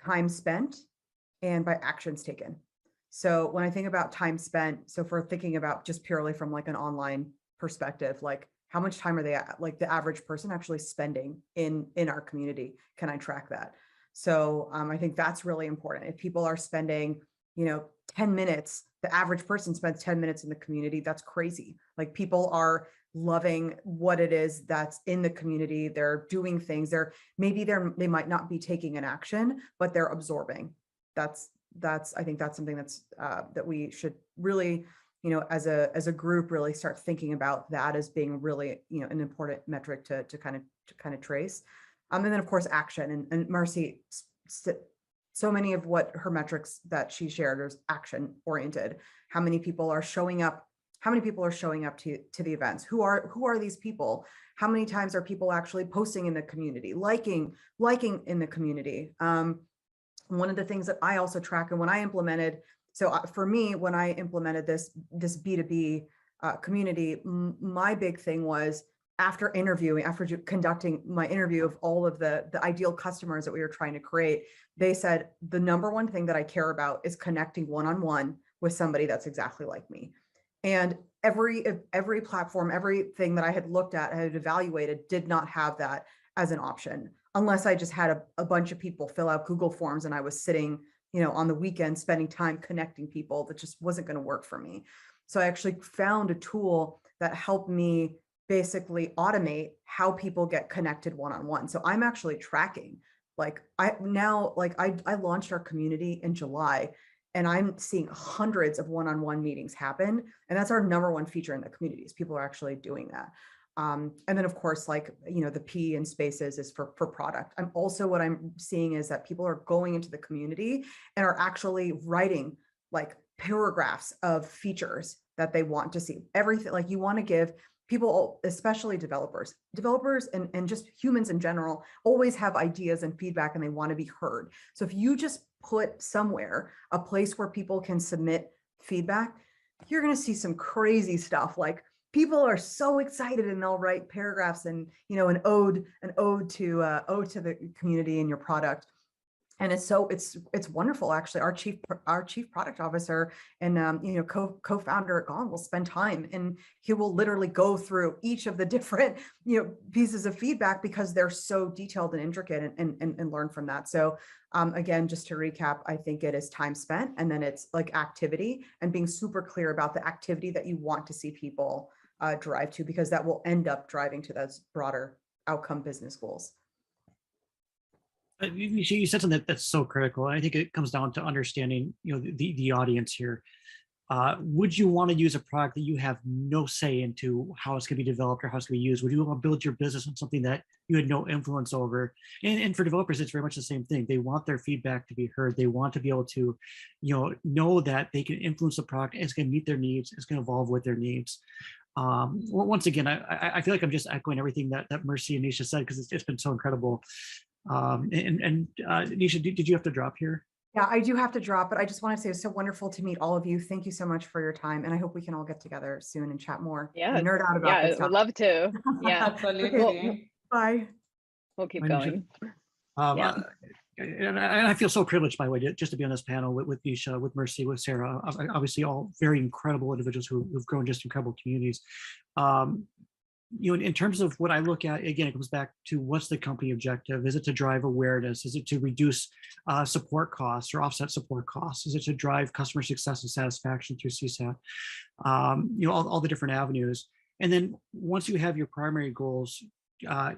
S6: time spent and by actions taken. So when I think about time spent, so if we're thinking about just purely from like an online perspective, like how much time are they like the average person actually spending in our community? Can I track that? So I think that's really important. If people are spending, 10 minutes, the average person spends 10 minutes in the community, that's crazy. Like people are loving what it is that's in the community. They're doing things. They might not be taking an action, but they're absorbing. I think that's something that's that we should really, as a group, really start thinking about that as being really, an important metric to kind of trace. And then of course, action and Marcy, so many of what her metrics that she shared is action oriented. How many people are showing up? How many people are showing up to the events? Who are these people? How many times are people actually posting in the community, liking in the community? One of the things that I also track, and when I implemented, for me, when I implemented this B2B community, my big thing was after conducting my interview of all of the ideal customers that we were trying to create, they said, the number one thing that I care about is connecting one-on-one with somebody that's exactly like me. And every platform, everything that I had looked at, I had evaluated, did not have that as an option, unless I just had a bunch of people fill out Google Forms and I was sitting, on the weekend, spending time connecting people. That just wasn't going to work for me. So I actually found a tool that helped me basically automate how people get connected one-on-one. So I'm actually tracking, I launched our community in July, and I'm seeing hundreds of one-on-one meetings happen. And that's our number one feature in the communities. People are actually doing that. And then of course, the P in Spaces is for product. What I'm seeing is that people are going into the community and are actually writing paragraphs of features that they want to see. Everything, you want to give people, especially developers and just humans in general, always have ideas and feedback, and they want to be heard. So if you just put somewhere a place where people can submit feedback, you're going to see some crazy stuff. People are so excited, and they'll write paragraphs and an ode to the community and your product. And it's wonderful. Actually, our chief product officer and co-founder at Gong will spend time, and he will literally go through each of the different pieces of feedback, because they're so detailed and intricate, and learn from that. So again, just to recap, I think it is time spent, and then it's activity, and being super clear about the activity that you want to see people drive to, because that will end up driving to those broader outcome business goals.
S8: You said something that's so critical. I think it comes down to understanding, the audience here. Would you want to use a product that you have no say into how it's going to be developed or how it's going to be used? Would you want to build your business on something that you had no influence over? And for developers, it's very much the same thing. They want their feedback to be heard. They want to be able to, know that they can influence the product. It's going to meet their needs. It's going to evolve with their needs. Once again, I feel like I'm just echoing everything that Mercy and Nisha said, because it's been so incredible. Nisha, did you have to drop here?
S6: Yeah, I do have to drop, but I just want to say it's so wonderful to meet all of you. Thank you so much for your time, and I hope we can all get together soon and chat more.
S5: Yeah,
S6: and nerd out about this
S5: yeah,
S6: stuff.
S5: I'd love to. Yeah,
S7: Absolutely.
S6: Bye.
S5: we'll keep
S8: Bye,
S5: going.
S8: Yeah. And I feel so privileged, by the way, just to be on this panel with Nisha, with Mercy, with Sarah. Obviously, all very incredible individuals who've grown just incredible communities. In terms of what I look at, again, it comes back to what's the company objective? Is it to drive awareness? Is it to reduce support costs or offset support costs? Is it to drive customer success and satisfaction through CSAT? All the different avenues. And then once you have your primary goals,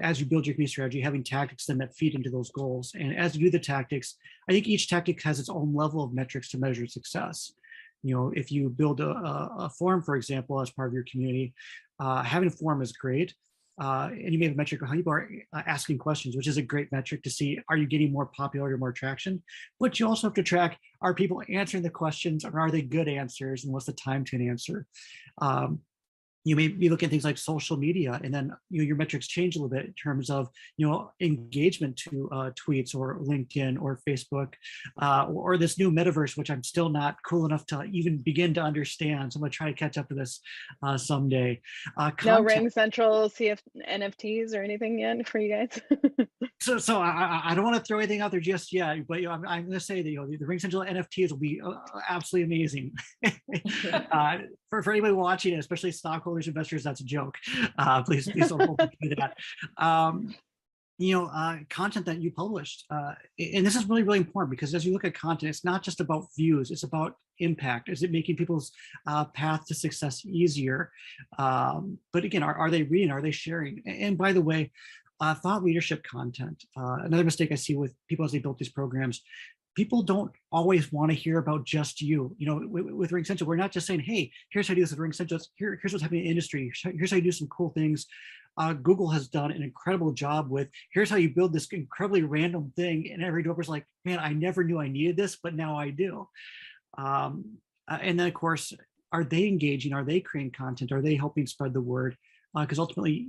S8: as you build your community strategy, having tactics then that feed into those goals. And as you do the tactics, I think each tactic has its own level of metrics to measure success. If you build a forum, for example, as part of your community, having a forum is great. And you may have a metric of how people are asking questions, which is a great metric to see, are you getting more popularity or more traction? But you also have to track, are people answering the questions, or are they good answers, and what's the time to an answer? You may be looking at things like social media, and then your metrics change a little bit in terms of engagement to tweets or LinkedIn or Facebook or this new metaverse, which I'm still not cool enough to even begin to understand. So I'm gonna try to catch up to this someday.
S5: No Ring Central NFTs or anything yet for you guys?
S8: So I don't want to throw anything out there just yet, but I'm going to say that the Ring Central NFTs will be absolutely amazing. For anybody watching it, especially stockholders, investors, that's a joke. Please don't do that. Content that you published, and this is really, really important, because as you look at content, it's not just about views, it's about impact. Is it making people's path to success easier? But again, are they reading? Are they sharing? And by the way, thought leadership content. Another mistake I see with people as they built these programs, people don't always want to hear about just you. With Ring Central, we're not just saying, hey, here's how to do this with Ring Central. Here's what's happening in the industry. Here's how you do some cool things. Google has done an incredible job with, here's how you build this incredibly random thing. And every developer's like, man, I never knew I needed this, but now I do. And then of course, are they engaging? Are they creating content? Are they helping spread the word? Because ultimately,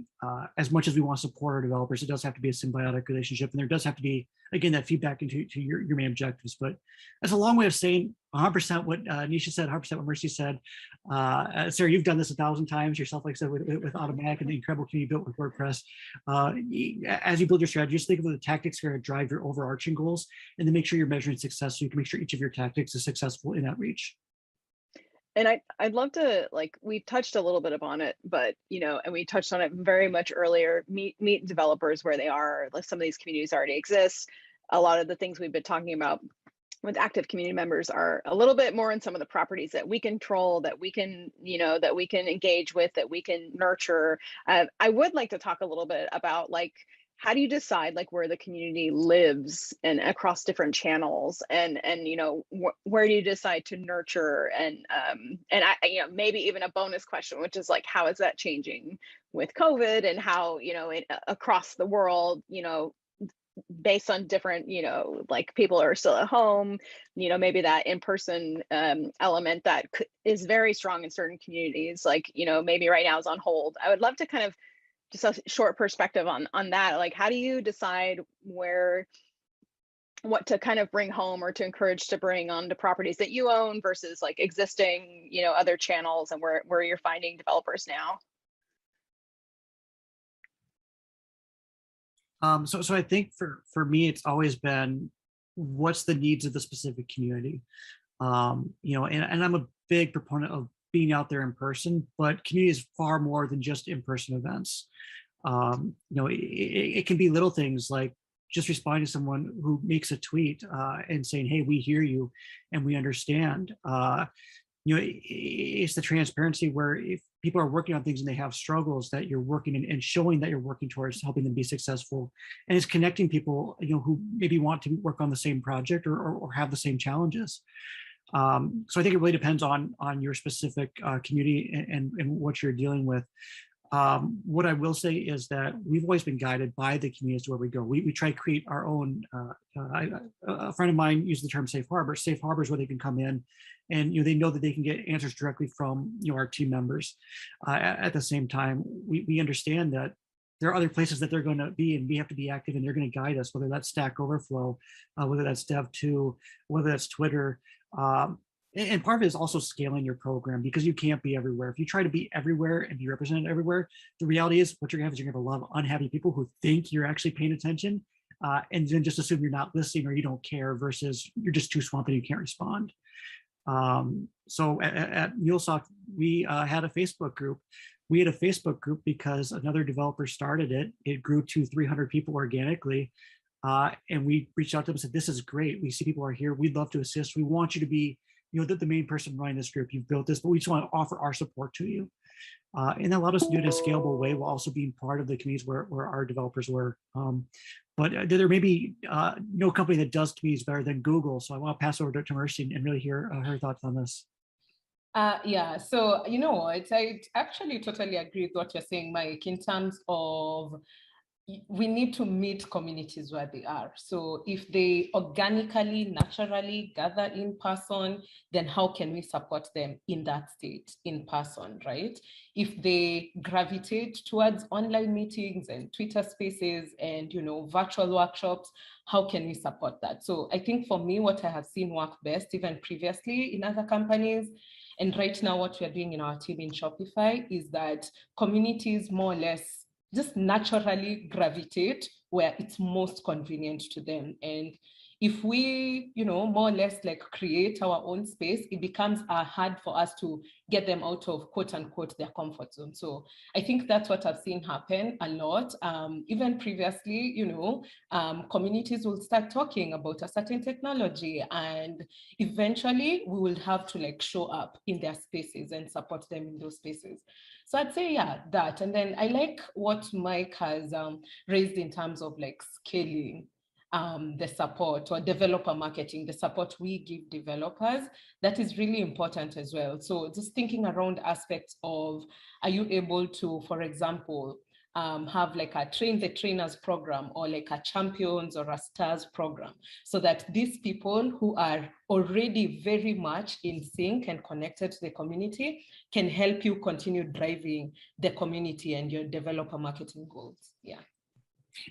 S8: as much as we want to support our developers, it does have to be a symbiotic relationship. And there does have to be, again, that feedback into your main objectives. But that's a long way of saying, 100% what Nisha said, 100% what Mercy said. Sarah, you've done this 1,000 times yourself, like I said, with Automatic and the incredible community built with WordPress. As you build your strategy, just think of the tactics that are going to drive your overarching goals, and then make sure you're measuring success so you can make sure each of your tactics is successful in outreach.
S5: And I'd love to, like, we touched a little bit upon it, but, you know, and we touched on it very much earlier, meet developers where they are. Like, some of these communities already exist. A lot of the things we've been talking about with active community members are a little bit more in some of the properties that we control, that we can, you know, that we can engage with, that we can nurture. I would like to talk a little bit about, like, how do you decide, like, where the community lives and across different channels, and you know, where do you decide to nurture, and I, you know, maybe even a bonus question, which is like, how is that changing with COVID, and how, you know, across the world, you know, based on different, you know, like, people are still at home, you know, maybe that in-person element that is very strong in certain communities, like, you know, maybe right now is on hold. I would love to kind of just a short perspective on that. Like, how do you decide what to kind of bring home or to encourage to bring onto properties that you own versus, like, existing, you know, other channels, and where you're finding developers now?
S8: So I think for me, it's always been, what's the needs of the specific community? You know, and I'm a big proponent of being out there in person, but community is far more than just in-person events. You know, it can be little things like just responding to someone who makes a tweet and saying, hey, we hear you and we understand. You know, it's the transparency where if people are working on things and they have struggles, that you're working and showing that you're working towards helping them be successful. And it's connecting people, you know, who maybe want to work on the same project or have the same challenges. So I think it really depends on your specific community and what you're dealing with. What I will say is that we've always been guided by the communities where we go. We try to create our own. A friend of mine used the term safe harbor. Safe harbors where they can come in, and, you know, they know that they can get answers directly from, you know, our team members. At the same time, we understand that there are other places that they're going to be, and we have to be active, and they're going to guide us, whether that's Stack Overflow, whether that's Dev2, whether that's Twitter. And part of it is also scaling your program, because you can't be everywhere. If you try to be everywhere and be represented everywhere, the reality is what you're gonna have is you're gonna have a lot of unhappy people who think you're actually paying attention, and then just assume you're not listening or you don't care, versus you're just too swamped and you can't respond. So at MuleSoft, we had a Facebook group. We had a Facebook group because another developer started it. It grew to 300 people organically. And we reached out to them and said, this is great. We see people are here. We'd love to assist. We want you to be, you know, the main person running this group. You've built this, but we just want to offer our support to you. And that allowed us to do it in a scalable way while also being part of the communities where our developers were. But there may be no company that does communities better than Google. So I want to pass over to Mercy and really hear her thoughts on this.
S7: Yeah, so, you know what, I actually totally agree with what you're saying, Mike, in terms of we need to meet communities where they are. So if they organically, naturally gather in person, then how can we support them in that state, in person, right? If they gravitate towards online meetings and Twitter spaces and, you know, virtual workshops, how can we support that? So I think for me, what I have seen work best, even previously in other companies, and right now what we are doing in our team in Shopify, is that communities more or less just naturally gravitate where it's most convenient to them. And if we, you know, more or less like create our own space, it becomes hard for us to get them out of quote unquote their comfort zone. So I think that's what I've seen happen a lot. Even previously, you know, communities will start talking about a certain technology, and eventually we will have to like show up in their spaces and support them in those spaces. So I'd say, yeah, that. And then I like what Mike has raised in terms of like scaling the support or developer marketing, the support we give developers. That is really important as well. So just thinking around aspects of, are you able to, for example, have like a train the trainers program, or like a champions or a stars program, so that these people who are already very much in sync and connected to the community can help you continue driving the community and your developer marketing goals. Yeah.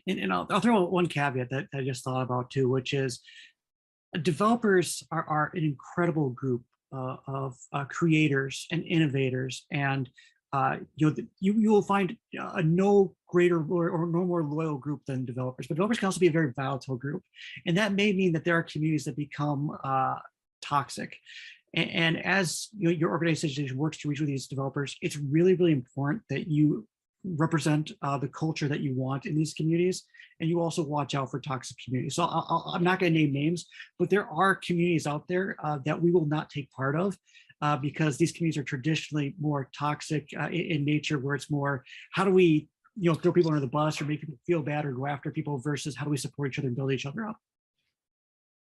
S8: And I'll throw one caveat that I just thought about too, which is developers are an incredible group of creators and innovators, and you will find a no greater or no more loyal group than developers. But developers can also be a very volatile group, and that may mean that there are communities that become toxic. And as your organization works to reach with these developers, it's really, really important that you represent the culture that you want in these communities, and you also watch out for toxic communities. So I'm not going to name names, but there are communities out there that we will not take part of because these communities are traditionally more toxic in nature, where it's more, how do we throw people under the bus or make people feel bad or go after people, versus how do we support each other and build each other up.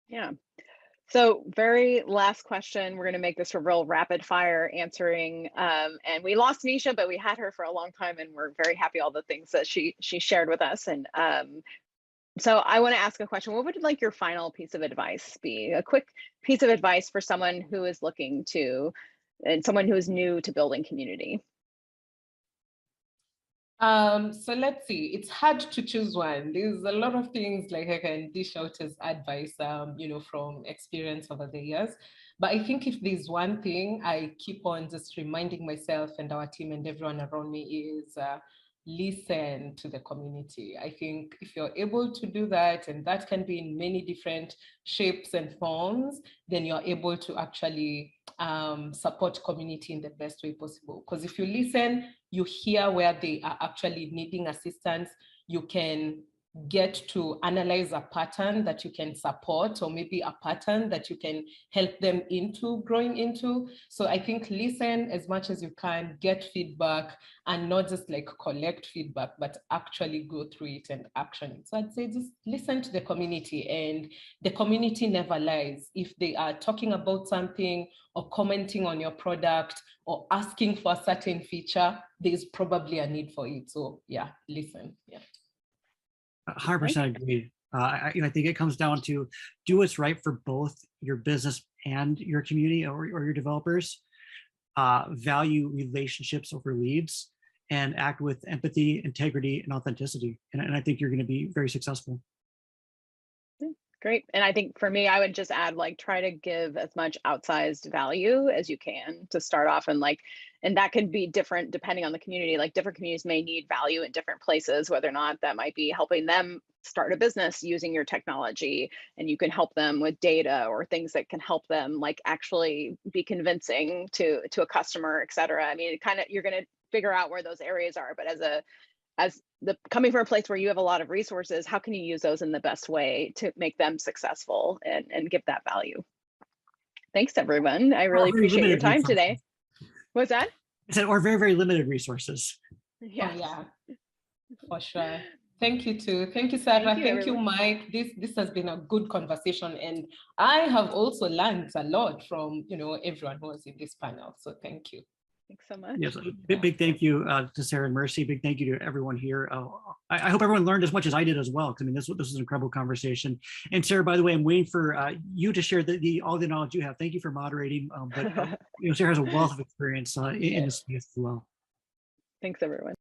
S5: Yeah. So very last question, we're going to make this a real rapid fire answering. And we lost Nisha, but we had her for a long time, and we're very happy all the things that she shared with us. And so I want to ask a question. What would like your final piece of advice be? A quick piece of advice for someone who is looking to, and someone who is new to building community.
S7: So let's see, it's hard to choose one. There's a lot of things like I can dish out as advice, from experience over the years. But I think if there's one thing I keep on just reminding myself and our team and everyone around me is listen to the community. I think if you're able to do that, and that can be in many different shapes and forms, then you're able to actually support community in the best way possible. Because if you listen, you hear where they are actually needing assistance, you can get to analyze a pattern that you can support, or maybe a pattern that you can help them into growing into. So I think listen as much as you can, get feedback, and not just like collect feedback, but actually go through it and action it. So I'd say just listen to the community, and the community never lies. If they are talking about something or commenting on your product or asking for a certain feature, there's probably a need for it. So yeah, listen. Yeah.
S8: 100% agree. I think it comes down to do what's right for both your business and your community or your developers. Value relationships over leads, and act with empathy, integrity, and authenticity. And I think you're going to be very successful.
S5: Great. And I think for me, I would just add, like, try to give as much outsized value as you can to start off. And that can be different depending on the community. Like, different communities may need value in different places, whether or not that might be helping them start a business using your technology, and you can help them with data or things that can help them like actually be convincing to a customer, et cetera. I mean, you're going to figure out where those areas are, but coming from a place where you have a lot of resources, how can you use those in the best way to make them successful and give that value? Thanks, everyone. I really appreciate your time today. What's that?
S8: I said, or very, very limited resources.
S5: Yeah.
S7: Oh, yeah, for sure. Thank you too. Thank you, Sarah. Thank you, Mike. This has been a good conversation, and I have also learned a lot from everyone who was in this panel. So thank you.
S5: Thanks so much.
S8: Yes, big thank you to Sarah and Mercy. Big thank you to everyone here. I hope everyone learned as much as I did as well, because I mean, this was an incredible conversation. And Sarah, by the way, I'm waiting for you to share all the knowledge you have. Thank you for moderating. But Sarah has a wealth of experience in this space as well.
S5: Thanks, everyone.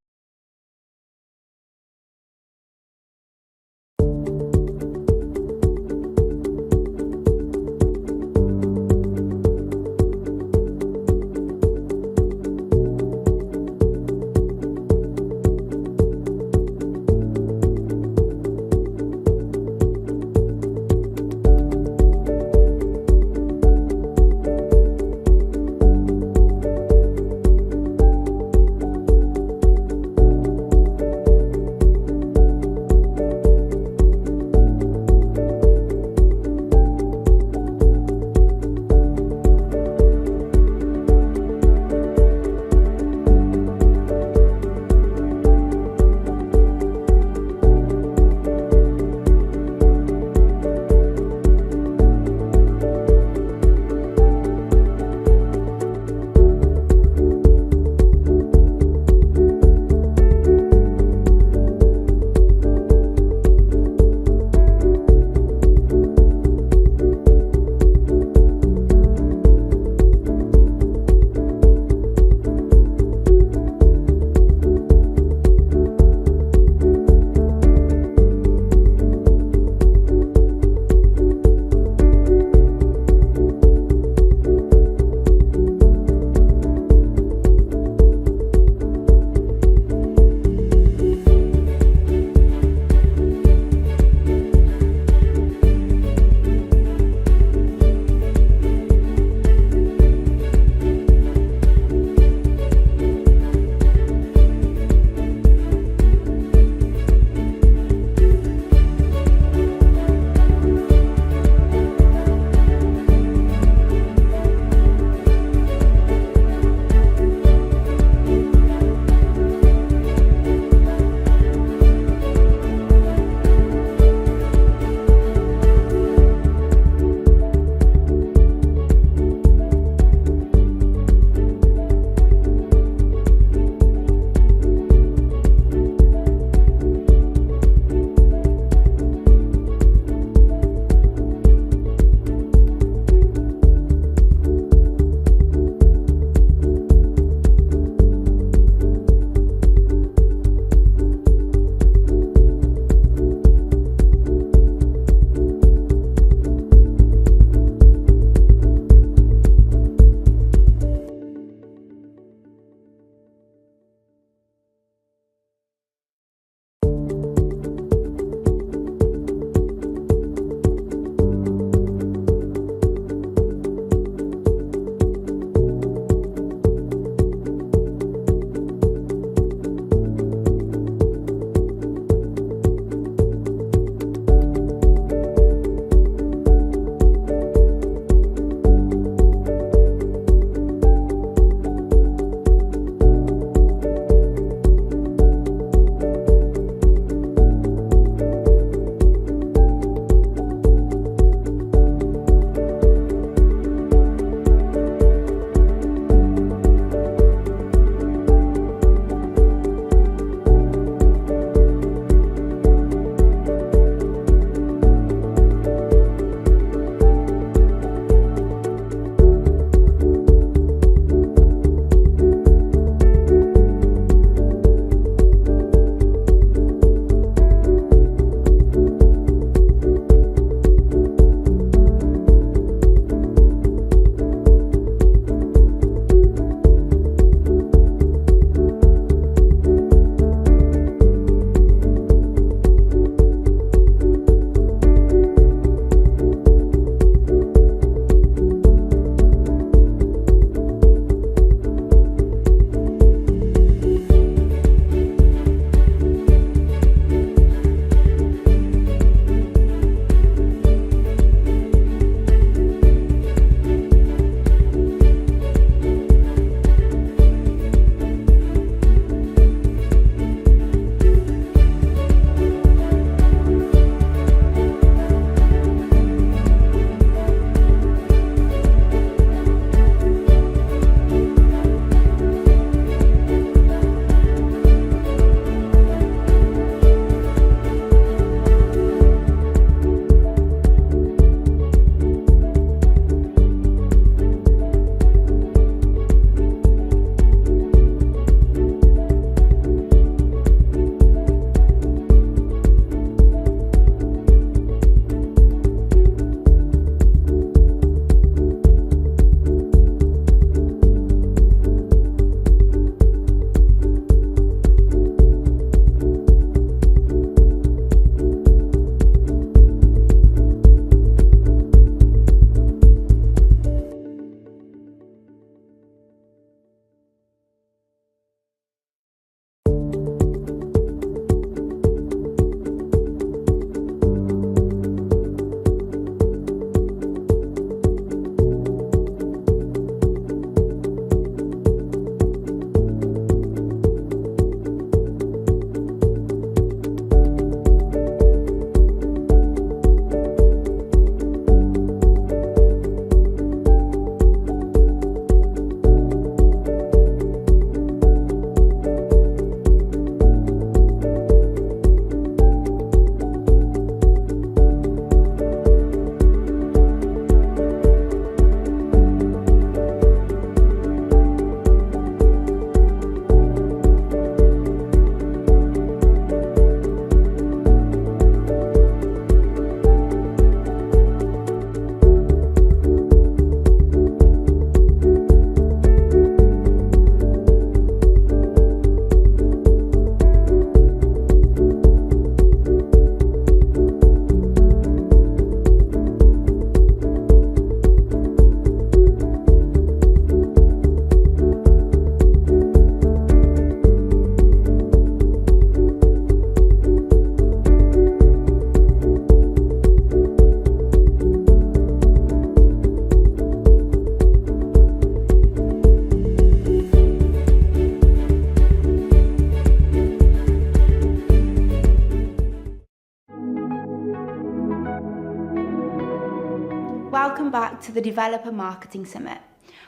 S4: to the Developer Marketing Summit.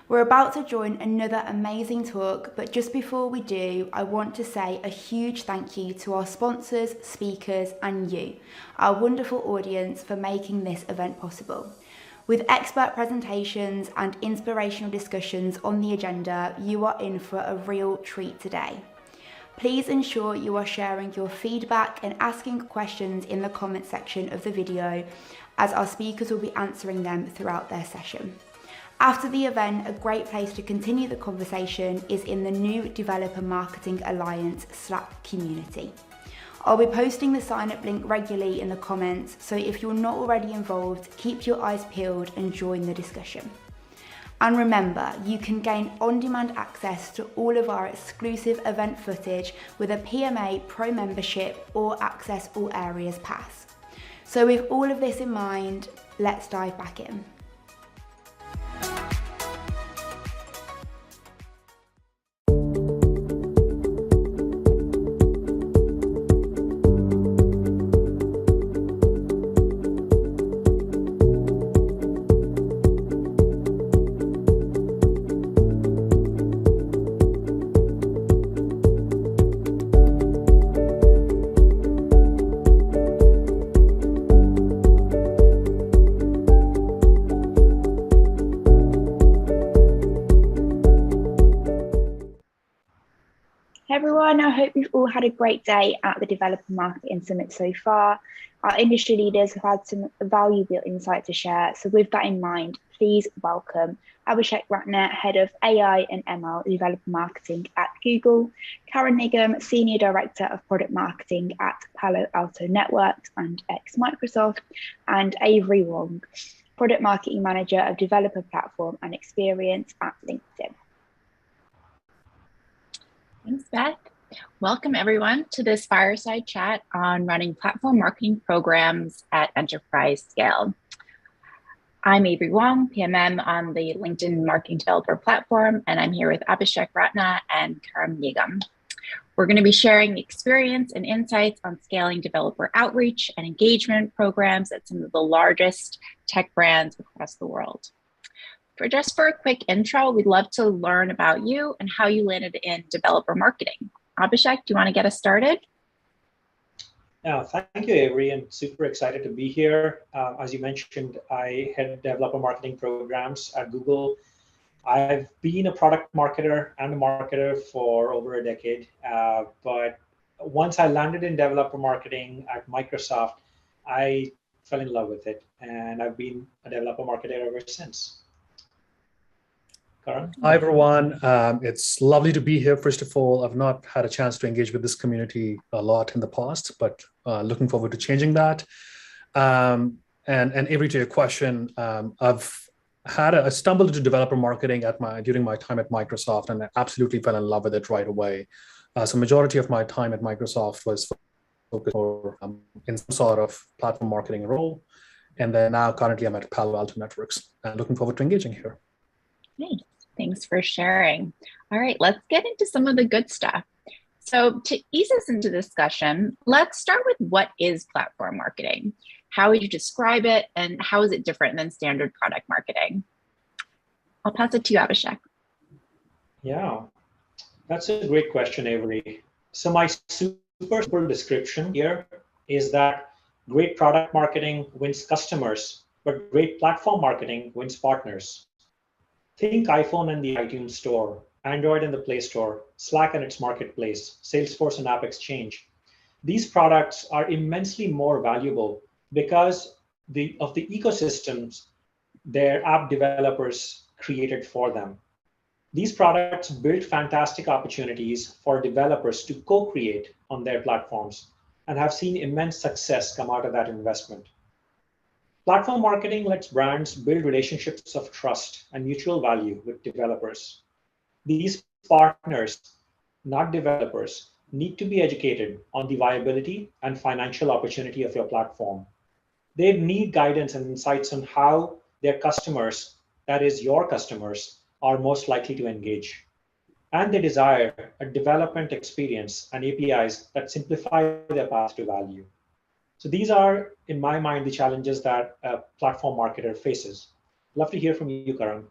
S4: We're about to join another amazing talk, but just before we do, I want to say a huge thank you to our sponsors, speakers, and you, our wonderful audience, for making this event possible. With expert presentations and inspirational discussions on the agenda, you are in for a real treat today. Please ensure you are sharing your feedback and asking questions in the comment section of the video, as our speakers will be answering them throughout their session. After the event, a great place to continue the conversation is in the new Developer Marketing Alliance Slack community. I'll be posting the sign-up link regularly in the comments, so if you're not already involved, keep your eyes peeled and join the discussion. And remember, you can gain on-demand access to all of our exclusive event footage with a PMA Pro membership or Access All Areas pass. So with all of this in mind, let's dive back in. Hey everyone, I hope you've all had a great day at the Developer Marketing Summit so far. Our industry leaders have had some valuable insight to share. So with that in mind, please welcome Abhishek Ratner, Head of AI and ML Developer Marketing at Google, Karen Nigam, Senior Director of Product Marketing at Palo Alto Networks and ex-Microsoft, and Avery Wong, Product Marketing Manager of Developer Platform and Experience at LinkedIn.
S9: Thanks, Beth. Welcome everyone to this fireside chat on running platform marketing programs at enterprise scale. I'm Avery Wong, PMM on the LinkedIn Marketing Developer Platform, and I'm here with Abhishek Ratna and Karam Nigam. We're going to be sharing experience and insights on scaling developer outreach and engagement programs at some of the largest tech brands across the world. For a quick intro, we'd love to learn about you and how you landed in developer marketing. Abhishek, do you want to get us started?
S10: Yeah, thank you, Avery, and super excited to be here. As you mentioned, I head developer marketing programs at Google. I've been a product marketer and a marketer for over a decade, but once I landed in developer marketing at Microsoft, I fell in love with it, and I've been a developer marketer ever since. Karan?
S11: Hi, everyone. It's lovely to be here. First of all, I've not had a chance to engage with this community a lot in the past, but looking forward to changing that. And Avery, to your question, I stumbled into developer marketing during my time at Microsoft, and I absolutely fell in love with it right away. So majority of my time at Microsoft was focused in some sort of platform marketing role. And then now currently I'm at Palo Alto Networks, and looking forward to engaging here.
S9: Nice. Thanks for sharing. All right, let's get into some of the good stuff. So to ease us into discussion, let's start with what is platform marketing? How would you describe it, and how is it different than standard product marketing? I'll pass it to you, Abhishek.
S10: Yeah, that's a great question, Avery. So my super simple description here is that great product marketing wins customers, but great platform marketing wins partners. Think iPhone and the iTunes Store, Android and the Play Store, Slack and its marketplace, Salesforce and AppExchange. These products are immensely more valuable because of the ecosystems their app developers created for them. These products build fantastic opportunities for developers to co-create on their platforms and have seen immense success come out of that investment. Platform marketing lets brands build relationships of trust and mutual value with developers. These partners, not developers, need to be educated on the viability and financial opportunity of your platform. They need guidance and insights on how their customers, that is your customers, are most likely to engage. And they desire a development experience and APIs that simplify their path to value. So these are, in my mind, the challenges that a platform marketer faces. Love to hear from you, Karan.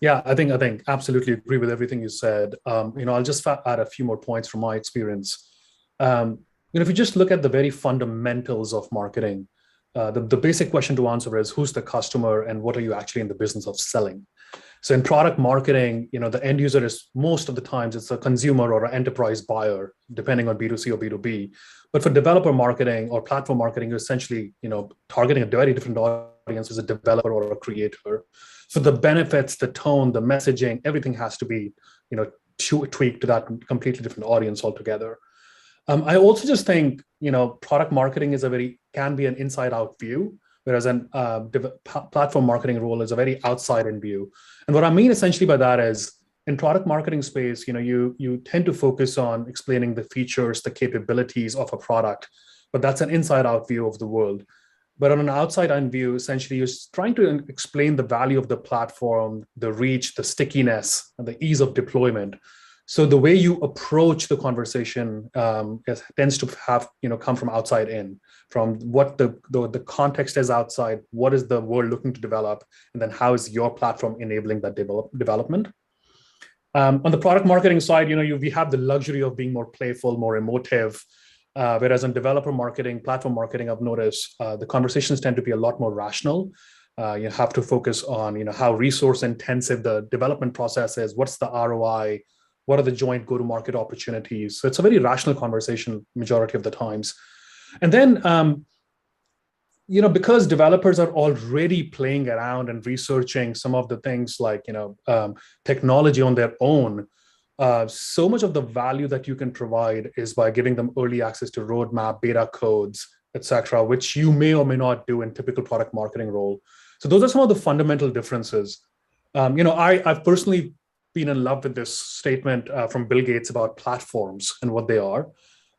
S11: Yeah, I think absolutely agree with everything you said. I'll just add a few more points from my experience. If you just look at the very fundamentals of marketing, the basic question to answer is who's the customer and what are you actually in the business of selling? So in product marketing, the end user is most of the times it's a consumer or an enterprise buyer, depending on B2C or B2B. But for developer marketing or platform marketing, you're essentially, targeting a very different audience as a developer or a creator. So the benefits, the tone, the messaging, everything has to be, tweaked to that completely different audience altogether. I also just think, product marketing can be an inside out view, whereas an platform marketing role is a very outside in view. And what I mean essentially by that is in product marketing space, you tend to focus on explaining the features, the capabilities of a product, but that's an inside out view of the world. But on an outside in view, essentially you're trying to explain the value of the platform, the reach, the stickiness, and the ease of deployment. So the way you approach the conversation tends to have, come from outside in, from what the context is outside, what is the world looking to develop, and then how is your platform enabling that development. On the product marketing side, we have the luxury of being more playful, more emotive, whereas in developer marketing, platform marketing, I've noticed the conversations tend to be a lot more rational. You have to focus on, how resource intensive the development process is, what's the ROI, what are the joint go-to-market opportunities? So it's a very rational conversation majority of the times. And then, because developers are already playing around and researching some of the things like, technology on their own, so much of the value that you can provide is by giving them early access to roadmap, beta codes, etc., which you may or may not do in typical product marketing role. So those are some of the fundamental differences. I've personally been in love with this statement from Bill Gates about platforms and what they are.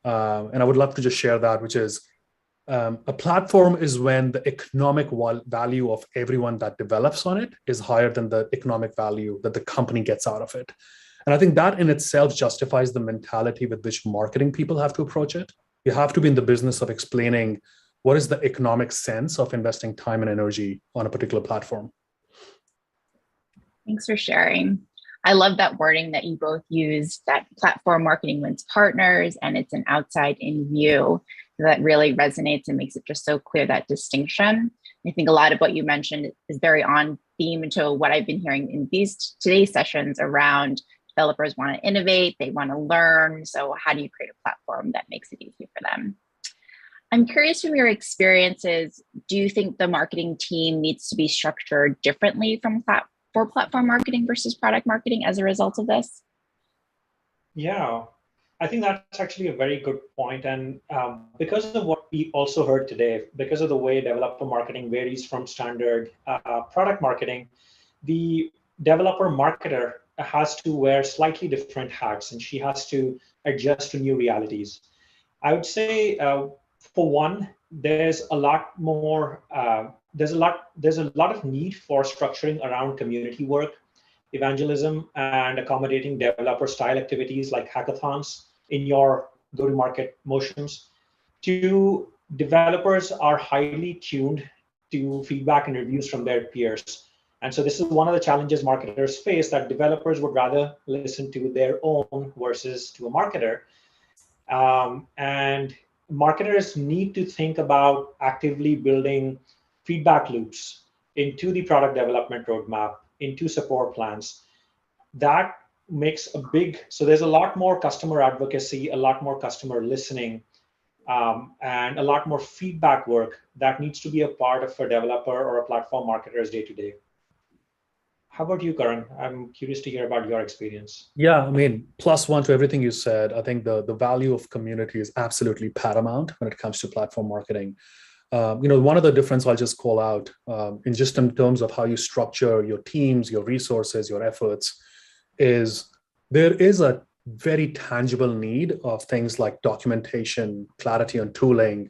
S11: And I would love to just share that, which is a platform is when the economic value of everyone that develops on it is higher than the economic value that the company gets out of it. And I think that in itself justifies the mentality with which marketing people have to approach it. You have to be in the business of explaining what is the economic sense of investing time and energy on a particular platform.
S9: Thanks for sharing. I love that wording that you both used, that platform marketing wins partners and it's an outside in view. That really resonates and makes it just so clear, that distinction. I think a lot of what you mentioned is very on theme to what I've been hearing in today's sessions around developers want to innovate, they want to learn. So how do you create a platform that makes it easy for them? I'm curious from your experiences, do you think the marketing team needs to be structured differently for platform marketing versus product marketing as a result of this?
S10: Yeah, I think that's actually a very good point. And because of what we also heard today, because of the way developer marketing varies from standard product marketing, the developer marketer has to wear slightly different hats and she has to adjust to new realities. I would say, for one, there's a lot of need for structuring around community work, evangelism, and accommodating developer style activities like hackathons in your go-to-market motions. Two, developers are highly tuned to feedback and reviews from their peers. And so this is one of the challenges marketers face, that developers would rather listen to their own versus to a marketer. And marketers need to think about actively building feedback loops into the product development roadmap, into support plans. That makes so there's a lot more customer advocacy, a lot more customer listening, and a lot more feedback work that needs to be a part of a developer or a platform marketer's day-to-day. How about you, Karan? I'm curious to hear about your experience.
S11: Yeah, I mean, +1 to everything you said. I think the value of community is absolutely paramount when it comes to platform marketing. One of the difference I'll just call out in terms of how you structure your teams, your resources, your efforts, is there is a very tangible need of things like documentation, clarity on tooling,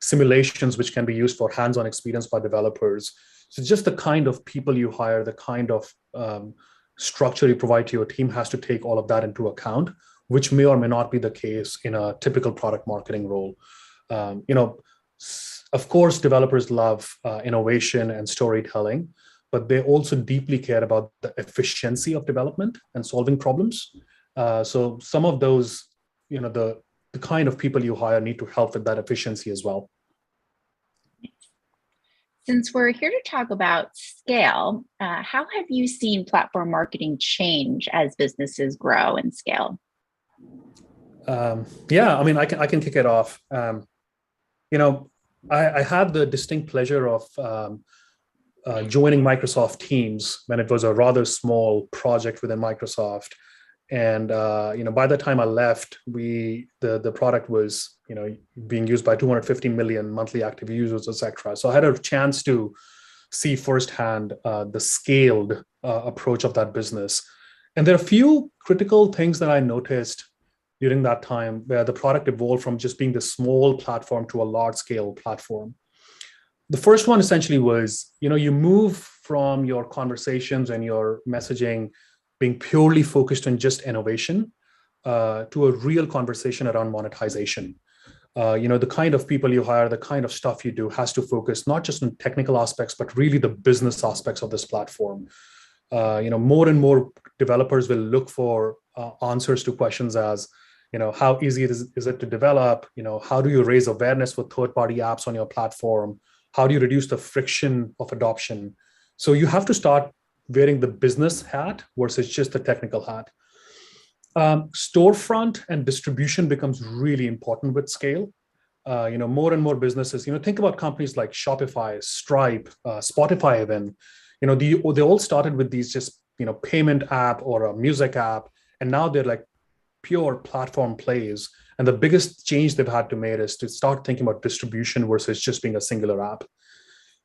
S11: simulations which can be used for hands-on experience by developers. So just the kind of people you hire, the kind of structure you provide to your team has to take all of that into account, which may or may not be the case in a typical product marketing role. Of course, developers love innovation and storytelling, but they also deeply care about the efficiency of development and solving problems. So some of those, the kind of people you hire need to help with that efficiency as well.
S9: Since we're here to talk about scale, how have you seen platform marketing change as businesses grow and scale?
S11: Yeah, I mean, I can kick it off. I had the distinct pleasure of joining Microsoft Teams when it was a rather small project within Microsoft. And by the time I left, the product was being used by 250 million monthly active users, etc. So I had a chance to see firsthand the scaled approach of that business. And there are a few critical things that I noticed during that time where the product evolved from just being the small platform to a large scale platform. The first one essentially was, you move from your conversations and your messaging being purely focused on just innovation to a real conversation around monetization. The kind of people you hire, the kind of stuff you do has to focus not just on technical aspects, but really the business aspects of this platform. More and more developers will look for answers to questions as, how easy is it to develop? How do you raise awareness for third-party apps on your platform? How do you reduce the friction of adoption? So you have to start wearing the business hat versus just the technical hat. Storefront and distribution becomes really important with scale. More and more businesses, think about companies like Shopify, Stripe, Spotify even, they all started with these just, payment app or a music app, and now they're like pure platform plays. And the biggest change they've had to make is to start thinking about distribution versus just being a singular app.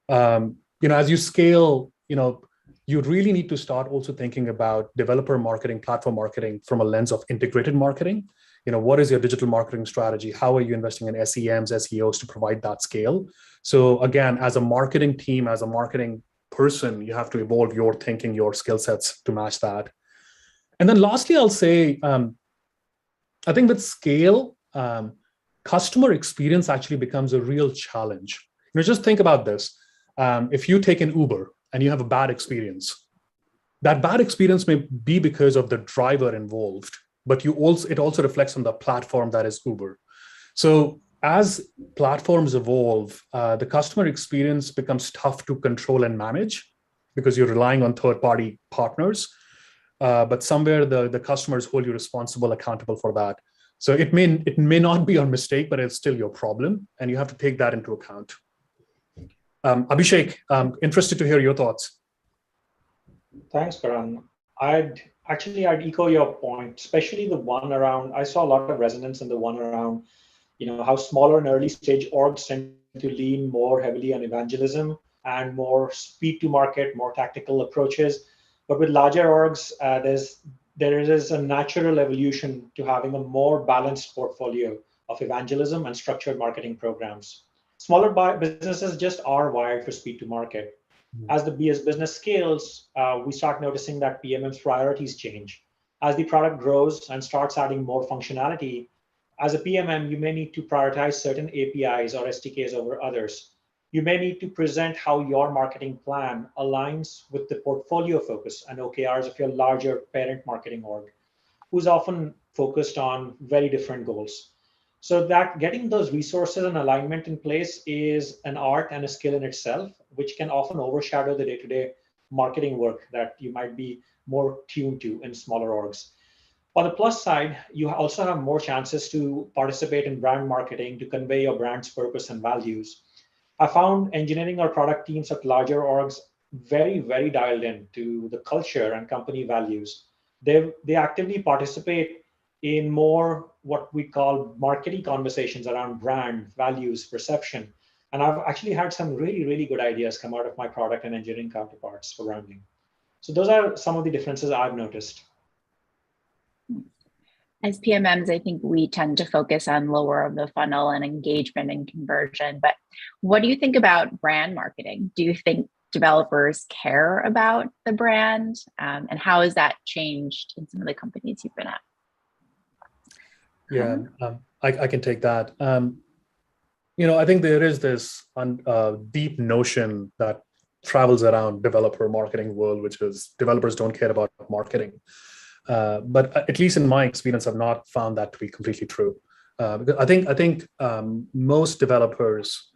S11: As you scale, you really need to start also thinking about developer marketing, platform marketing from a lens of integrated marketing. What is your digital marketing strategy? How are you investing in SEMs, SEOs to provide that scale? So again, as a marketing team, as a marketing person, you have to evolve your thinking, your skill sets to match that. And then lastly, I'll say, I think with scale, customer experience actually becomes a real challenge. Just think about this. If you take an Uber and you have a bad experience, that bad experience may be because of the driver involved, but it also reflects on the platform that is Uber. So as platforms evolve, the customer experience becomes tough to control and manage because you're relying on third-party partners. But somewhere the customers hold you responsible, accountable for that. So it may not be your mistake, but it's still your problem, and you have to take that into account. Abhishek, interested to hear your thoughts.
S10: Thanks, Karan. I'd echo your point, especially the one around, I saw a lot of resonance in the one around, how smaller and early stage orgs tend to lean more heavily on evangelism and more speed to market, more tactical approaches. But with larger orgs, there is a natural evolution to having a more balanced portfolio of evangelism and structured marketing programs. Smaller businesses just are wired for speed to market. As the business scales, we start noticing that PMM's priorities change. As the product grows and starts adding more functionality, as a PMM, you may need to prioritize certain APIs or SDKs over others. You may need to present how your marketing plan aligns with the portfolio focus and OKRs of your larger parent marketing org, who's often focused on very different goals. So that getting those resources and alignment in place is an art and a skill in itself, which can often overshadow the day-to-day marketing work that you might be more tuned to in smaller orgs. On the plus side, you also have more chances to participate in brand marketing to convey your brand's purpose and values. I found engineering or product teams at larger orgs very, very dialed in to the culture and company values. They actively participate in more what we call marketing conversations around brand, values, perception. And I've actually had some really, really good ideas come out of my product and engineering counterparts for branding. So those are some of the differences I've noticed.
S9: As PMMs, I think we tend to focus on lower of the funnel and engagement and conversion. But what do you think about brand marketing? Do you think developers care about the brand? And how has that changed in some of the companies you've been at?
S11: Yeah, I can take that. I think there is this deep notion that travels around developer marketing world, which is developers don't care about marketing. But at least in my experience, I've not found that to be completely true. Because I think most developers,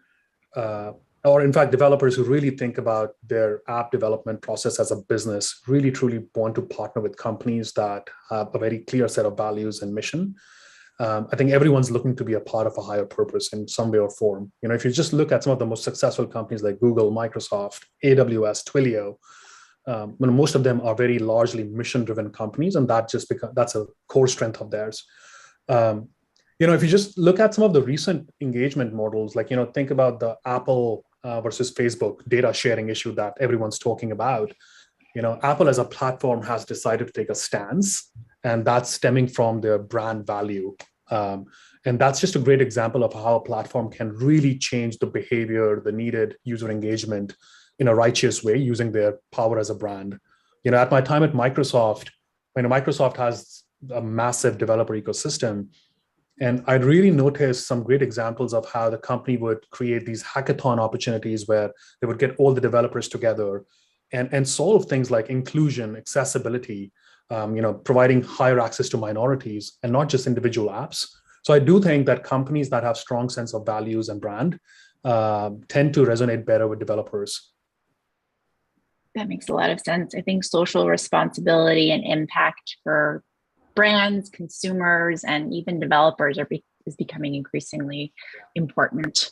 S11: or in fact, developers who really think about their app development process as a business, really truly want to partner with companies that have a very clear set of values and mission. I think everyone's looking to be a part of a higher purpose in some way or form. If you just look at some of the most successful companies like Google, Microsoft, AWS, Twilio, most of them are very largely mission-driven companies, and that's a core strength of theirs. If you just look at some of the recent engagement models, like think about the Apple versus Facebook data sharing issue that everyone's talking about. Apple as a platform has decided to take a stance, and that's stemming from their brand value. And that's just a great example of how a platform can really change the behavior, the needed user engagement in a righteous way using their power as a brand. At my time at Microsoft, Microsoft has a massive developer ecosystem. And I really noticed some great examples of how the company would create these hackathon opportunities where they would get all the developers together and solve things like inclusion, accessibility, providing higher access to minorities and not just individual apps. So I do think that companies that have strong sense of values and brand tend to resonate better with developers.
S9: That makes a lot of sense. I think social responsibility and impact for brands, consumers, and even developers is becoming increasingly important.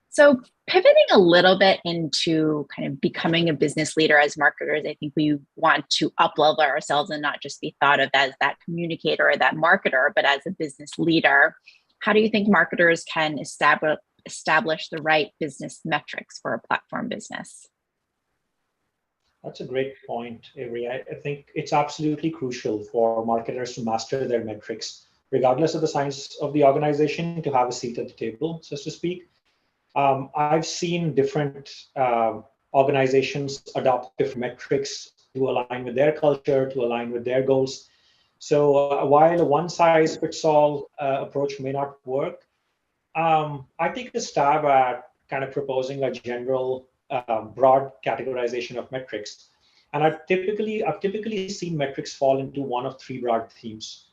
S9: So pivoting a little bit into kind of becoming a business leader as marketers, I think we want to up-level ourselves and not just be thought of as that communicator or that marketer, but as a business leader. How do you think marketers can establish the right business metrics for a platform business?
S10: That's a great point, Avery. I think it's absolutely crucial for marketers to master their metrics, regardless of the size of the organization, to have a seat at the table, so to speak. I've seen different organizations adopt different metrics to align with their culture, to align with their goals. So while a one-size-fits-all approach may not work, I take a stab at kind of proposing a general broad categorization of metrics. And I've typically seen metrics fall into one of three broad themes.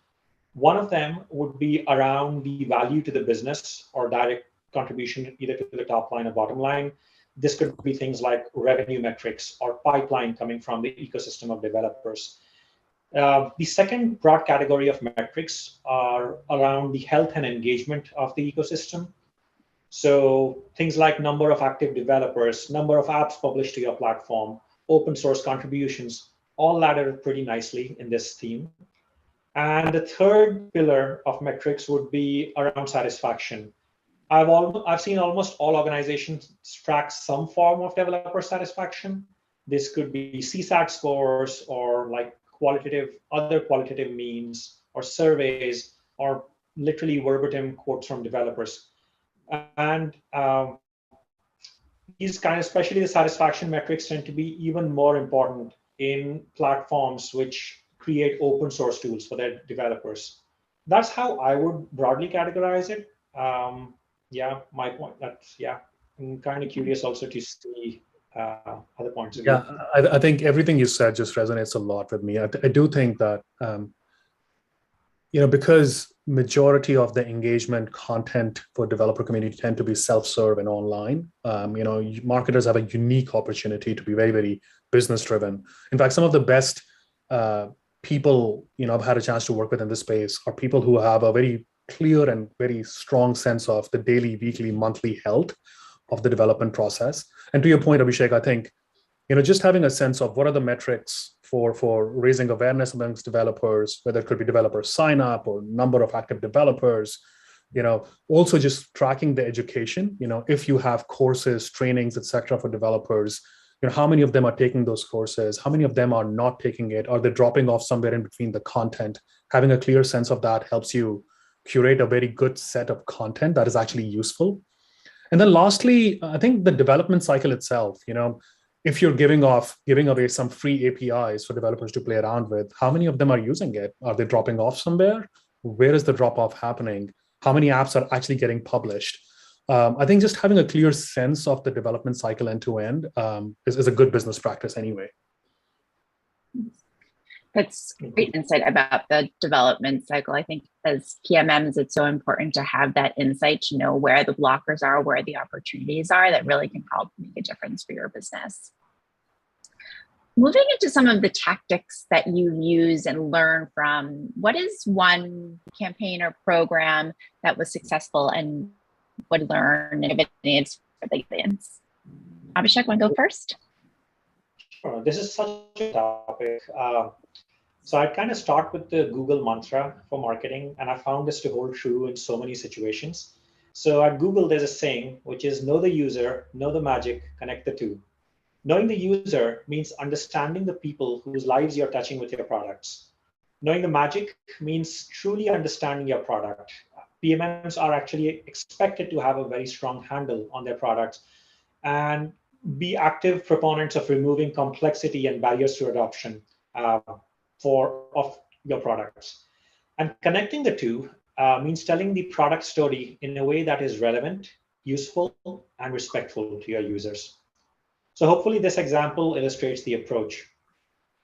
S10: One of them would be around the value to the business or direct contribution either to the top line or bottom line. This could be things like revenue metrics or pipeline coming from the ecosystem of developers. The second broad category of metrics are around the health and engagement of the ecosystem. So things like number of active developers, number of apps published to your platform, open source contributions, all ladder pretty nicely in this theme. And the third pillar of metrics would be around satisfaction. I've seen almost all organizations track some form of developer satisfaction. This could be CSAT scores or like other qualitative means or surveys or literally verbatim quotes from developers. And these especially the satisfaction metrics tend to be even more important in platforms which create open source tools for their developers. That's how I would broadly categorize it. My point. I'm kind of curious also to see other points of view.
S11: Yeah, I think everything you said just resonates a lot with me. I do think that, because majority of the engagement content for developer community tend to be self-serve and online, marketers have a unique opportunity to be very, very business driven. In fact, some of the best people, I've had a chance to work with in this space are people who have a very clear and very strong sense of the daily, weekly, monthly health of the development process. And to your point, Abhishek, I think, just having a sense of what are the metrics for raising awareness amongst developers, whether it could be developer sign up or number of active developers, also just tracking the education, if you have courses, trainings, etc. for developers, how many of them are taking those courses, how many of them are not taking it, are they dropping off somewhere in between the content? Having a clear sense of that helps you curate a very good set of content that is actually useful. And then lastly, I think the development cycle itself, if you're giving away some free APIs for developers to play around with, how many of them are using it? Are they dropping off somewhere? Where is the drop off happening? how many apps are actually getting published. I think just having a clear sense of the development cycle end to end is a good business practice anyway.
S9: That's great insight about the development cycle. I think as PMMs, it's so important to have that insight to know where the blockers are, where the opportunities are that really can help make a difference for your business. Moving into some of the tactics that you use and learn from, what is one campaign or program that was successful and would learn and needs for the audience? Abhishek, want to go first?
S10: Sure. This is such a topic. So I kind of start with the Google mantra for marketing, and I found this to hold true in so many situations. So at Google, there's a saying, which is know the user, know the magic, connect the two. Knowing the user means understanding the people whose lives you're touching with your products. Knowing the magic means truly understanding your product. PMMs are actually expected to have a very strong handle on their products and be active proponents of removing complexity and barriers to adoption of your products. And connecting the two means telling the product story in a way that is relevant, useful, and respectful to your users. So hopefully this example illustrates the approach.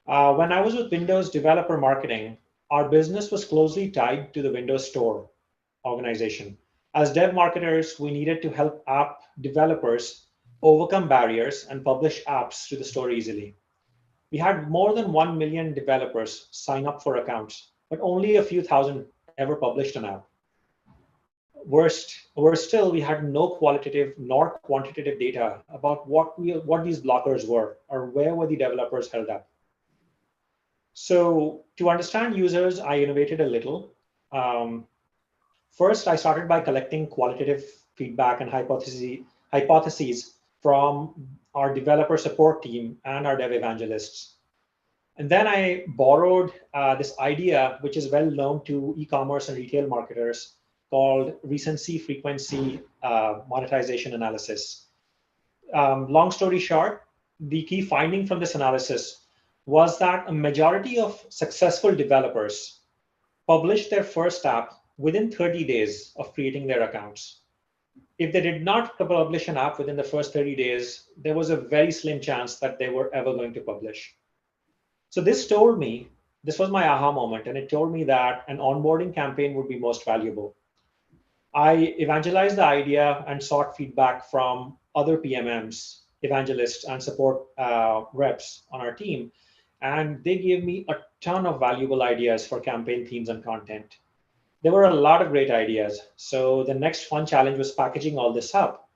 S10: When I was with Windows Developer Marketing, our business was closely tied to the Windows Store organization. As dev marketers, we needed to help app developers overcome barriers and publish apps to the store easily. We had more than 1 million developers sign up for accounts, but only a few thousand ever published an app. Worse still, we had no qualitative nor quantitative data about what these blockers were or where were the developers held up. So to understand users, I innovated a little. First, I started by collecting qualitative feedback and hypotheses from our developer support team and our dev evangelists. And then I borrowed this idea, which is well known to e-commerce and retail marketers, called recency frequency monetization analysis. Long story short, the key finding from this analysis was that a majority of successful developers published their first app within 30 days of creating their accounts. If they did not publish an app within the first 30 days, there was a very slim chance that they were ever going to publish. So this told me, this was my aha moment, and it told me that an onboarding campaign would be most valuable. I evangelized the idea and sought feedback from other PMMs, evangelists, and support reps on our team. And they gave me a ton of valuable ideas for campaign themes and content. There were a lot of great ideas. So the next fun challenge was packaging all this up.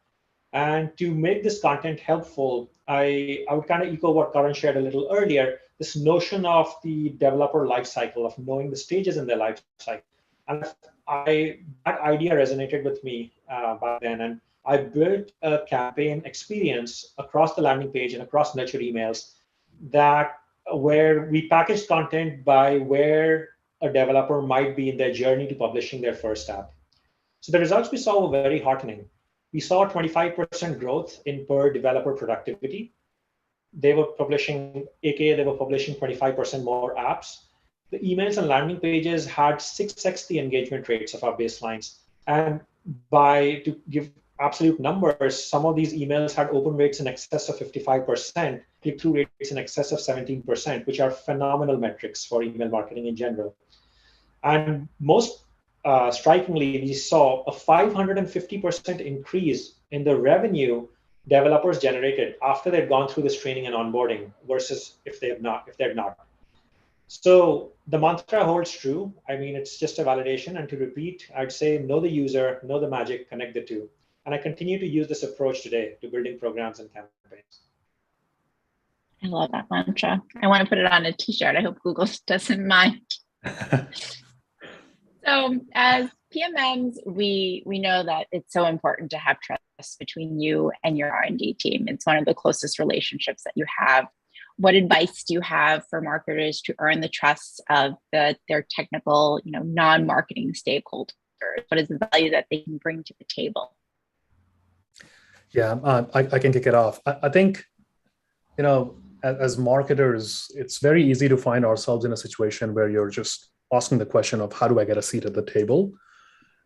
S10: And to make this content helpful, I would kind of echo what Karan shared a little earlier, this notion of the developer lifecycle, of knowing the stages in their lifecycle. And that idea resonated with me back then. And I built a campaign experience across the landing page and across nurture emails where we packaged content by where a developer might be in their journey to publishing their first app. So the results we saw were very heartening. We saw 25% growth in per developer productivity. They were publishing 25% more apps. The emails and landing pages had 6x the engagement rates of our baselines. And to give absolute numbers, some of these emails had open rates in excess of 55%, click-through rates in excess of 17%, which are phenomenal metrics for email marketing in general. And most strikingly, we saw a 550% increase in the revenue developers generated after they'd gone through this training and onboarding versus if they're not. So the mantra holds true. I mean, it's just a validation. And to repeat, I'd say know the user, know the magic, connect the two. And I continue to use this approach today to building programs and campaigns.
S9: I love that mantra. I want to put it on a t-shirt. I hope Google doesn't mind. So as PMMs, we know that it's so important to have trust between you and your R&D team. It's one of the closest relationships that you have. What advice do you have for marketers to earn the trust of their technical, non-marketing stakeholders? What is the value that they can bring to the table?
S11: Yeah, I can kick it off. I think, as marketers, it's very easy to find ourselves in a situation where you're just asking the question of how do I get a seat at the table?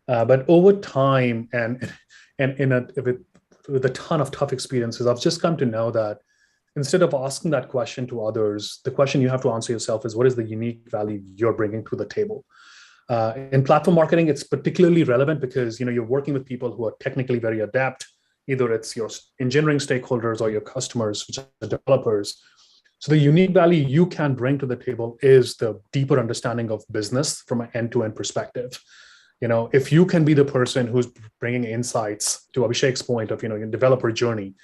S11: But over time and with a ton of tough experiences, I've just come to know that instead of asking that question to others, the question you have to answer yourself is, what is the unique value you're bringing to the table? In platform marketing, it's particularly relevant because you're working with people who are technically very adept. Either it's your engineering stakeholders or your customers, which are developers. So the unique value you can bring to the table is the deeper understanding of business from an end-to-end perspective. If you can be the person who's bringing insights to Abhishek's point of your developer journey,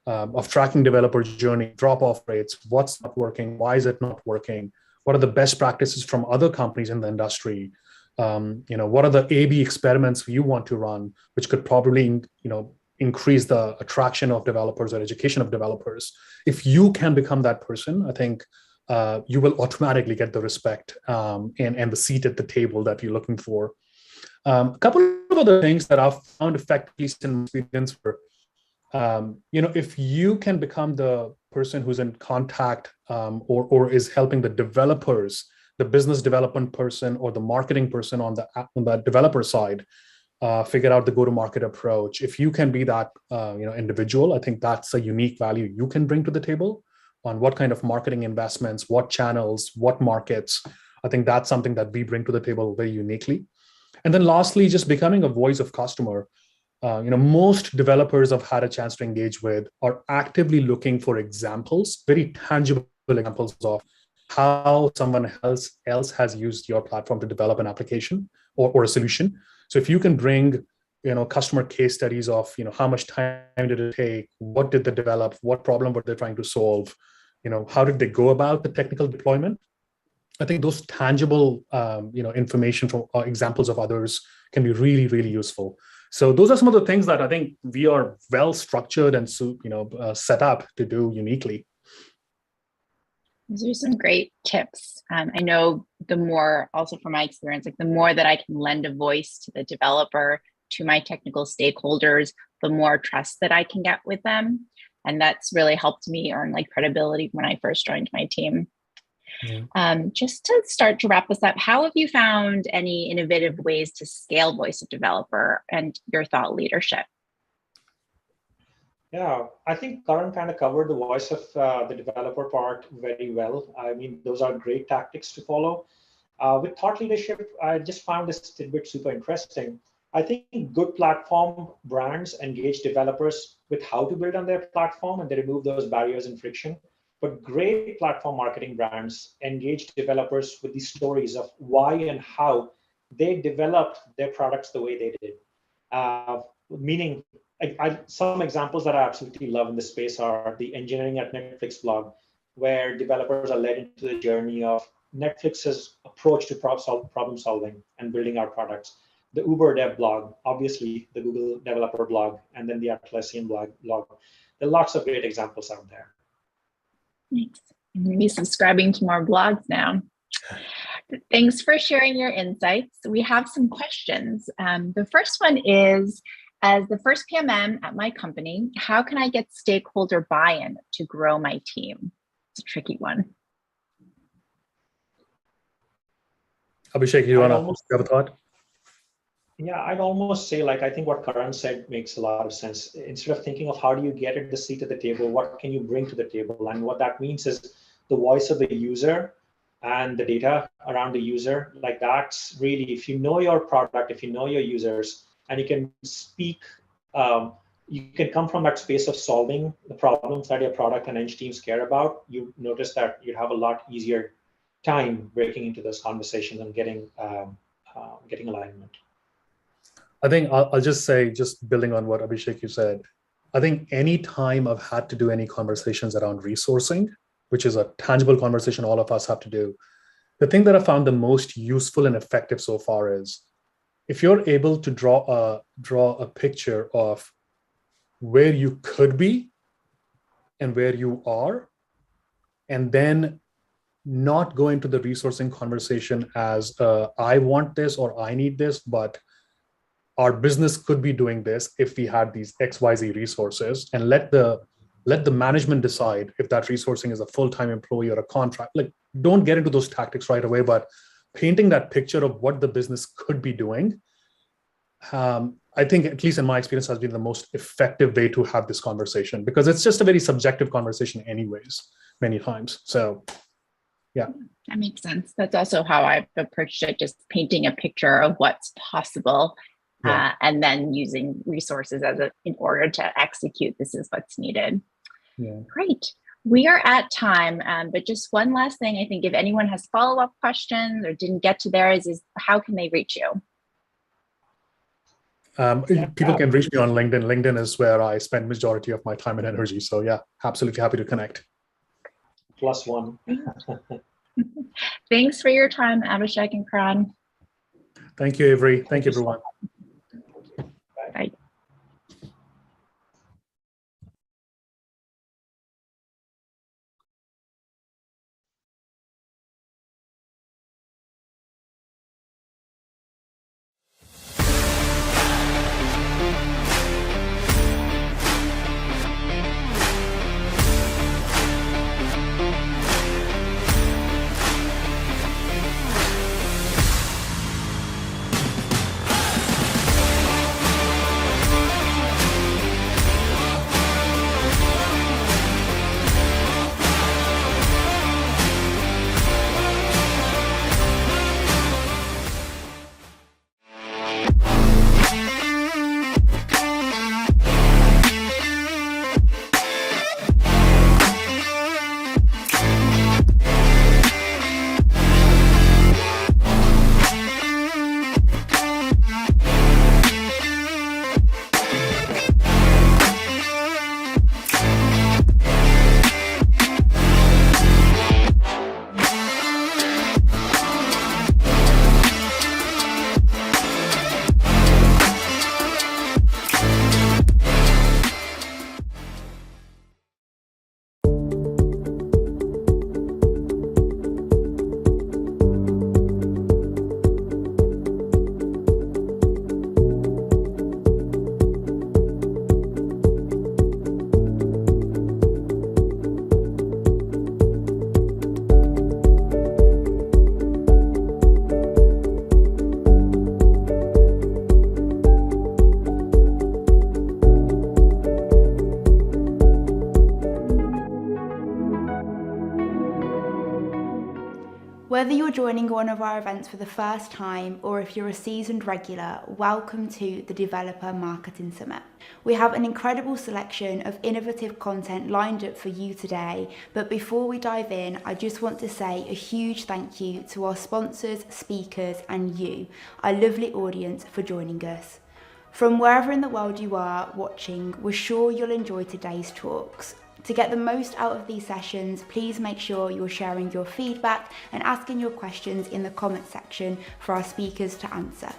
S11: of tracking developer journey, drop-off rates, what's not working, why is it not working, what are the best practices from other companies in the industry, what are the A/B experiments you want to run, which could probably increase the attraction of developers or education of developers. If you can become that person, I think you will automatically get the respect and the seat at the table that you're looking for. A couple of other things that I've found effectively in experience were, if you can become the person who's in contact or is helping the developers, the business development person or the marketing person on the developer side, figure out the go-to-market approach. If you can be that individual, I think that's a unique value you can bring to the table on what kind of marketing investments, what channels, what markets. I think that's something that we bring to the table very uniquely. And then lastly, just becoming a voice of customer. Most developers I've had a chance to engage with are actively looking for examples, very tangible examples of how someone else has used your platform to develop an application or a solution. So if you can bring, customer case studies of, how much time did it take, what did they develop, what problem were they trying to solve, how did they go about the technical deployment? I think those tangible, information from examples of others can be really, really useful. So those are some of the things that I think we are well structured and set up to do uniquely.
S9: Those are some great tips. I know the more, also from my experience, like the more that I can lend a voice to the developer, to my technical stakeholders, the more trust that I can get with them. And that's really helped me earn credibility when I first joined my team. Yeah. Just to start to wrap this up, how have you found any innovative ways to scale voice of developer and your thought leadership?
S10: Yeah, I think Karan kind of covered the voice of the developer part very well. I mean, those are great tactics to follow. With thought leadership, I just found this tidbit super interesting. I think good platform brands engage developers with how to build on their platform, and they remove those barriers and friction. But great platform marketing brands engage developers with the stories of why and how they developed their products the way they did. Meaning, some examples that I absolutely love in this space are the Engineering at Netflix blog, where developers are led into the journey of Netflix's approach to problem solving and building our products. The Uber Dev blog, obviously the Google Developer blog, and then the Atlassian blog. There are lots of great examples out there.
S9: Thanks. I'm going to be subscribing to more blogs now. Thanks for sharing your insights. We have some questions. The first one is, as the first PMM at my company, how can I get stakeholder buy-in to grow my team? It's a tricky one.
S11: Abhishek, you want to have a thought?
S10: Yeah, I'd almost say, I think what Karan said makes a lot of sense. Instead of thinking of how do you get at the seat at the table, what can you bring to the table? And what that means is the voice of the user and the data around the user. That's really, if you know your product, if you know your users, and you can speak, you can come from that space of solving the problems that your product and eng teams care about, you notice that you have a lot easier time breaking into those conversations and getting alignment.
S11: I think I'll just say, just building on what Abhishek you said, I think any time I've had to do any conversations around resourcing, which is a tangible conversation all of us have to do, the thing that I found the most useful and effective so far is if you're able to draw a picture of where you could be and where you are, and then not go into the resourcing conversation as I want this or I need this, but our business could be doing this if we had these XYZ resources, and let the management decide if that resourcing is a full-time employee or a contract. Don't get into those tactics right away, but painting that picture of what the business could be doing I think, at least in my experience, has been the most effective way to have this conversation, because it's just a very subjective conversation anyways, many times. So, yeah.
S9: That makes sense. That's also how I've approached it, just painting a picture of what's possible, and then using resources in order to execute. This is what's needed.
S11: Yeah.
S9: Great. We are at time, but just one last thing. I think if anyone has follow-up questions or didn't get to theirs, is how can they reach you?
S11: People can reach me on LinkedIn. LinkedIn is where I spend majority of my time and energy. So yeah, absolutely happy to connect.
S10: +1.
S9: Thanks for your time, Abhishek and Karan.
S11: Thank you, Avery. Thank you, everyone.
S9: Bye.
S4: Whether you're joining one of our events for the first time or if you're a seasoned regular, welcome to the Developer Marketing Summit. We have an incredible selection of innovative content lined up for you today, but before we dive in, I just want to say a huge thank you to our sponsors, speakers, and you, our lovely audience, for joining us. From wherever in the world you are watching, we're sure you'll enjoy today's talks. To get the most out of these sessions, please make sure you're sharing your feedback and asking your questions in the comment section for our speakers to answer.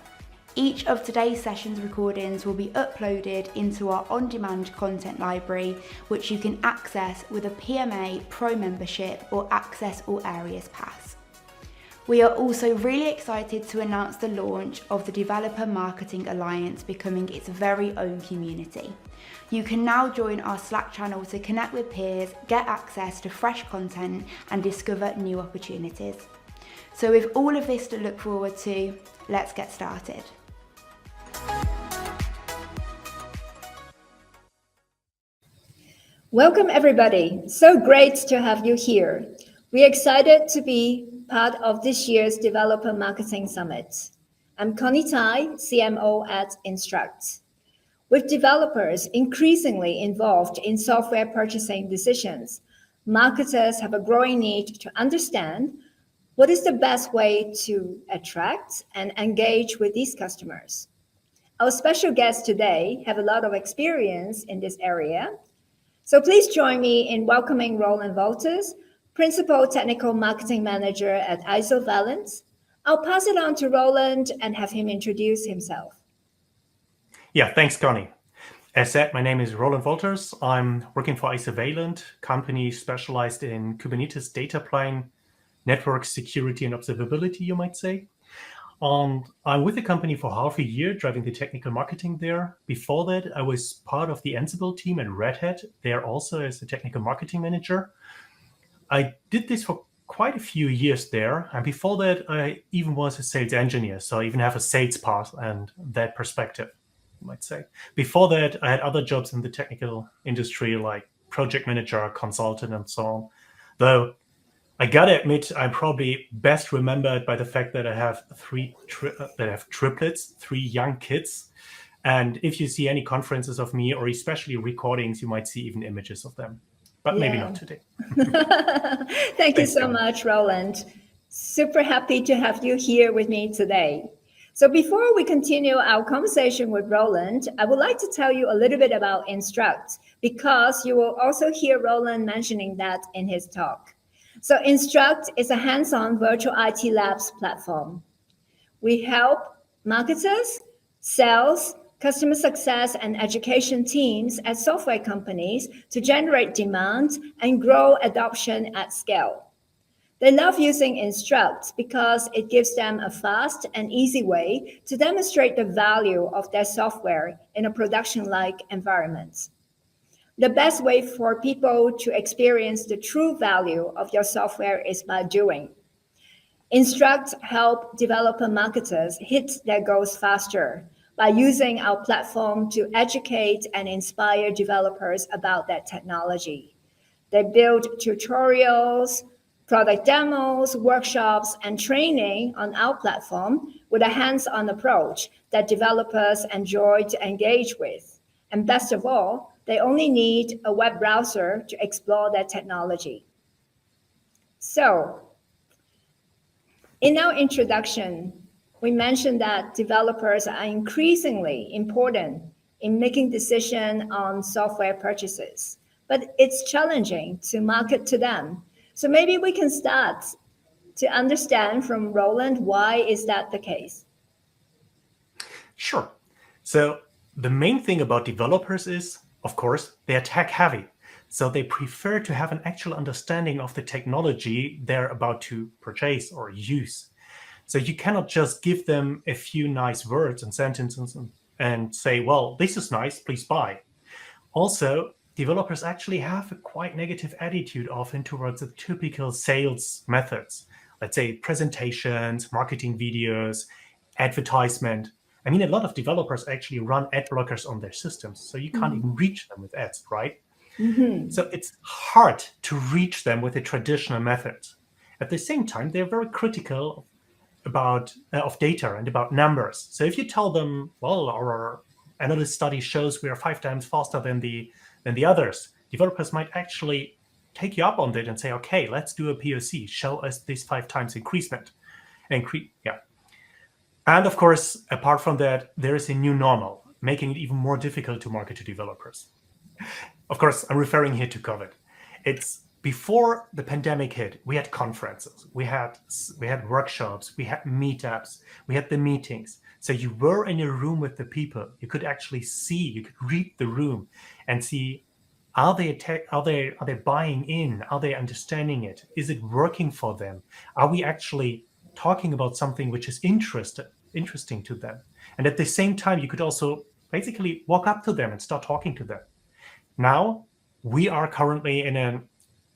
S4: Each of today's sessions recordings will be uploaded into our on-demand content library, which you can access with a PMA Pro membership or Access All Areas Pass. We are also really excited to announce the launch of the Developer Marketing Alliance becoming its very own community. You can now join our Slack channel to connect with peers, get access to fresh content, and discover new opportunities. So with all of this to look forward to, let's get started.
S12: Welcome everybody. So great to have you here. We're excited to be part of this year's Developer Marketing Summit. I'm Connie Tai, CMO at Instruct. With developers increasingly involved in software purchasing decisions, marketers have a growing need to understand what is the best way to attract and engage with these customers. Our special guests today have a lot of experience in this area. So please join me in welcoming Roland Wolters, Principal Technical Marketing Manager at Isovalent. I'll pass it on to Roland and have him introduce himself.
S1: Yeah, thanks, Connie. As said, my name is Roland Wolters. I'm working for Isovalent, company specialized in Kubernetes data plane, network security and observability, you might say. I'm with the company for half a year, driving the technical marketing there. Before that, I was part of the Ansible team at Red Hat, there also as a technical marketing manager. I did this for quite a few years there. And before that, I even was a sales engineer. So I even have a sales path and that perspective, you might say. Before that, I had other jobs in the technical industry, like project manager, consultant, and so on. Though I gotta admit, I'm probably best remembered by the fact that I have triplets, 3 young kids. And if you see any conferences of me, or especially recordings, you might see even images of them. But maybe not today.
S12: Thank you so much, Roland. Super happy to have you here with me today. So before we continue our conversation with Roland, I would like to tell you a little bit about Instruct, because you will also hear Roland mentioning that in his talk. So Instruct is a hands-on virtual IT labs platform. We help marketers, sales, customer success, and education teams at software companies to generate demand and grow adoption at scale. They love using Instruct because it gives them a fast and easy way to demonstrate the value of their software in a production-like environment. The best way for people to experience the true value of your software is by doing. Instruct help developer marketers hit their goals faster by using our platform to educate and inspire developers about that technology. They build tutorials, product demos, workshops, and training on our platform with a hands-on approach that developers enjoy to engage with. And best of all, they only need a web browser to explore their technology. So, in our introduction, we mentioned that developers are increasingly important in making decisions on software purchases, but it's challenging to market to them. So maybe we can start to understand from Roland, why is that the case?
S1: Sure. So the main thing about developers is, of course, they are tech heavy. So they prefer to have an actual understanding of the technology they're about to purchase or use. So you cannot just give them a few nice words and sentences and say, well, this is nice, please buy. Also, developers actually have a quite negative attitude often towards the typical sales methods. Let's say presentations, marketing videos, advertisement. I mean, a lot of developers actually run ad blockers on their systems, so you can't even reach them with ads, right? So it's hard to reach them with a traditional method. At the same time, they're very critical of data and about numbers. So if you tell them, well, our analyst study shows we are 5 times faster than the others, developers might actually take you up on that and say, okay, let's do a POC, show us this 5 times increasement. And of course, apart from that, there is a new normal, making it even more difficult to market to developers. Of course, I'm referring here to COVID. It's before the pandemic hit, we had conferences, we had workshops, we had meetups, we had the meetings. So you were in a room with the people. You could actually see, you could read the room and see, are they buying in? Are they understanding it? Is it working for them? Are we actually talking about something which is interesting to them? And at the same time, you could also basically walk up to them and start talking to them. Now, we are currently in a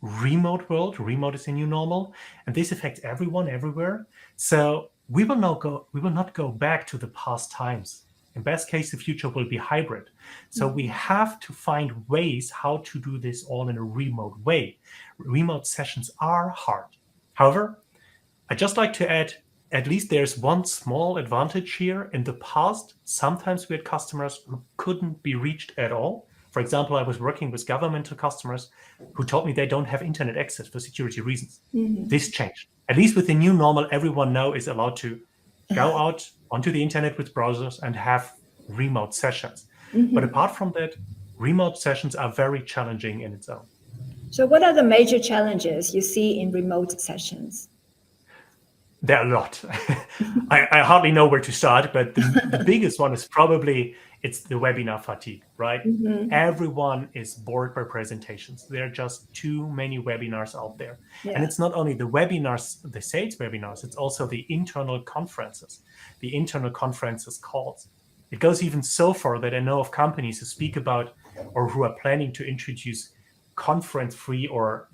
S1: remote world. Remote is a new normal, and this affects everyone everywhere. So we will not go back to the past times. In best case, the future will be hybrid. So we have to find ways how to do this all in a remote way. Remote sessions are hard. However, I just like to add, at least there's one small advantage here. In the past, sometimes we had customers who couldn't be reached at all. For example, I was working with governmental customers who told me they don't have internet access for security reasons. This changed. At least with the new normal, everyone now is allowed to go out onto the internet with browsers and have remote sessions. But apart from that, remote sessions are very challenging in its own.
S12: So what are the major challenges you see in remote sessions?
S1: There are a lot. I hardly know where to start, but the biggest one is probably it's the webinar fatigue, right? Everyone is bored by presentations. There are just too many webinars out there. And it's not only the webinars, the sales webinars, it's also the internal conferences, calls. It goes even so far that I know of companies who speak about or who are planning to introduce conference-free or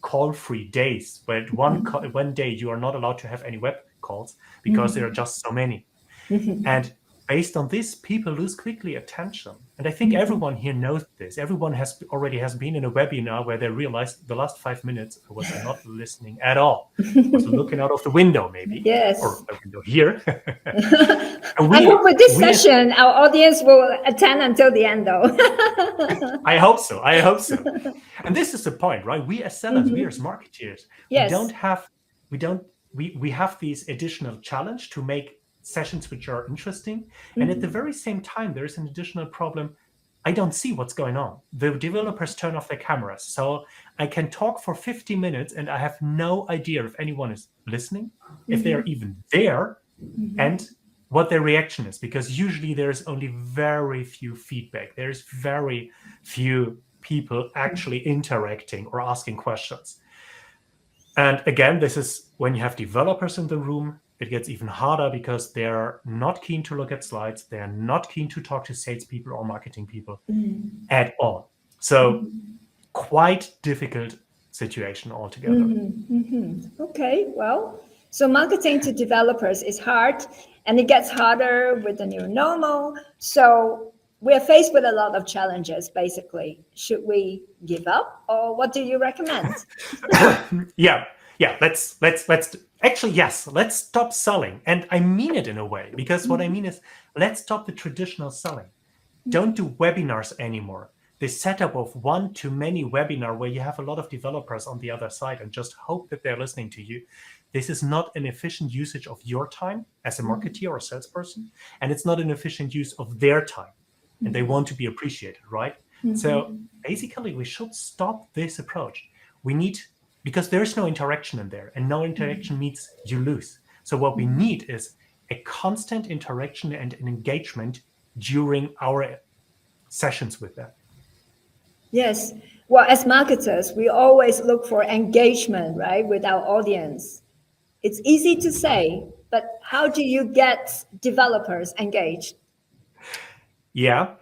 S1: call-free days, where one day you are not allowed to have any web calls because there are just so many. And based on this, people lose quickly attention. And I think everyone here knows this. Everyone already has been in a webinar where they realized the last 5 minutes I was not listening at all. I was looking out of the window, maybe.
S12: Yes.
S1: Or the window here.
S12: I hope with this session, our audience will attend until the end, though.
S1: I hope so. I hope so. And this is the point, right? We as sellers, we as marketeers,
S12: Yes.
S1: we have these additional challenge to make sessions which are interesting. And at the very same time, there is an additional problem. I don't see what's going on. The developers turn off their cameras. So I can talk for 50 minutes and I have no idea if anyone is listening, if they're even there, and what their reaction is, because usually there's only very few feedback. There's very few people actually interacting or asking questions. And again, this is when you have developers in the room, it gets even harder because they're not keen to look at slides. They're not keen to talk to salespeople or marketing people at all. So quite difficult situation altogether.
S12: Okay, well, so marketing to developers is hard, and it gets harder with the new normal. So we're faced with a lot of challenges, basically. Should we give up, or what do you recommend?
S1: Yeah, let's actually, yes, let's stop selling. And I mean it in a way, because what I mean is, let's stop the traditional selling. Don't do webinars anymore. This setup of one-to-many webinar where you have a lot of developers on the other side and just hope that they're listening to you. This is not an efficient usage of your time as a marketer or a salesperson, and it's not an efficient use of their time. And they want to be appreciated, right? So basically, we should stop this approach. We need, because there is no interaction in there, and no interaction means you lose. So what we need is a constant interaction and an engagement during our sessions with them.
S12: Yes. Well, as marketers, we always look for engagement, right, with our audience. It's easy to say, but how do you get developers engaged?
S1: Yeah,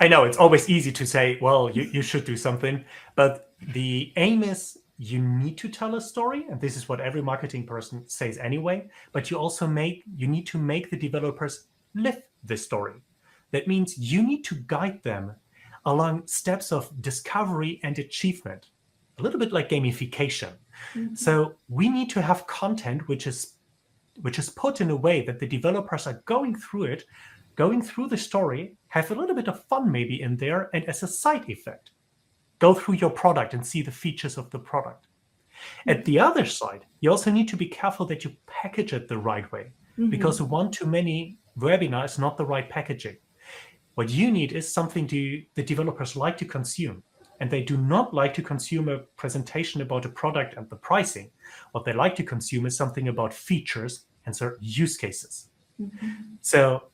S1: I know it's always easy to say, well, you should do something, but the aim is you need to tell a story, and this is what every marketing person says anyway, but you need to make the developers live the story. That means you need to guide them along steps of discovery and achievement, a little bit like gamification. So we need to have content which is put in a way that the developers are going through the story, have a little bit of fun maybe in there, and as a side effect, go through your product and see the features of the product. At the other side, you also need to be careful that you package it the right way, because one-to-many webinar is not the right packaging. What you need is something the developers like to consume, and they do not like to consume a presentation about a product and the pricing. What they like to consume is something about features and certain use cases. So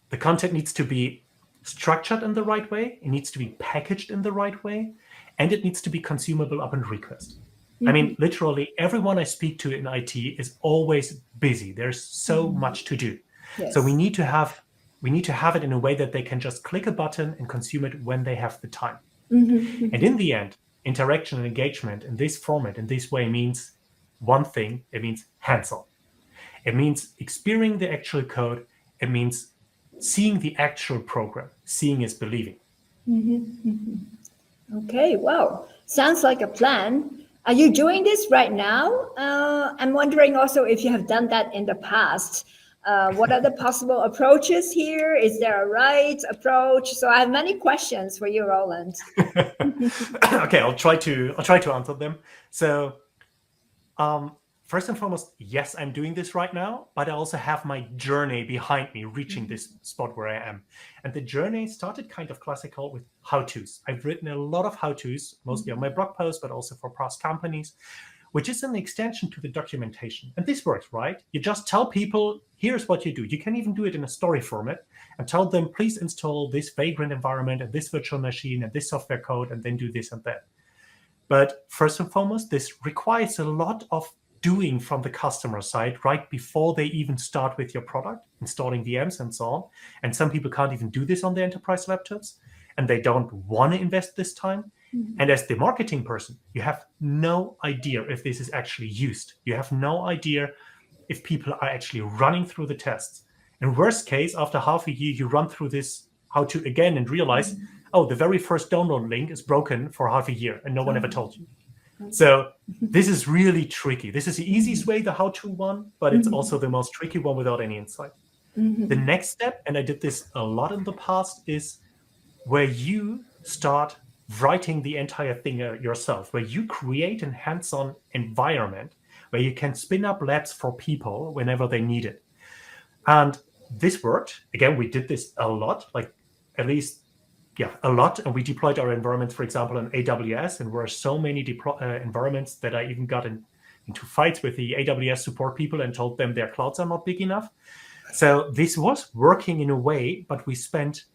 S1: the content needs to be structured in the right way, it needs to be packaged in the right way, and it needs to be consumable upon request. I mean, literally everyone I speak to in IT is always busy. There's so much to do.
S12: Yes.
S1: So we need to have it in a way that they can just click a button and consume it when they have the time. And in the end, interaction and engagement in this format, in this way, means one thing. It means hands-on. It means experiencing the actual code. It means seeing the actual program. Seeing is believing.
S12: Okay, well, sounds like a plan. Are you doing this right now? I'm wondering also if you have done that in the past. What are the possible approaches here? Is there a right approach? So I have many questions for you, Roland.
S1: Okay, I'll try to answer them. So, first and foremost, yes, I'm doing this right now, but I also have my journey behind me reaching this spot where I am. And the journey started kind of classical with how-tos. I've written a lot of how-tos, mostly on my blog posts, but also for past companies, which is an extension to the documentation. And this works, right? You just tell people, here's what you do. You can even do it in a story format and tell them, please install this Vagrant environment and this virtual machine and this software code, and then do this and that. But first and foremost, this requires a lot of doing from the customer side right before they even start with your product, installing VMs and so on. And some people can't even do this on their enterprise laptops, and they don't want to invest this time. And as the marketing person, you have no idea if this is actually used. You have no idea if people are actually running through the tests. In worst case, after half a year, you run through this how to again and realize, oh, the very first download link is broken for half a year and no one ever told you. So this is really tricky. This is the easiest way, the how-to one, but it's also the most tricky one without any insight. The next step, and I did this a lot in the past, is where you start writing the entire thing yourself, where you create a hands-on environment where you can spin up labs for people whenever they need it. And this worked. Again, we did this a lot, like at least, a lot. And we deployed our environments, for example, on AWS, and there were so many environments that I even got into fights with the AWS support people and told them their clouds are not big enough. So this was working in a way, but we spent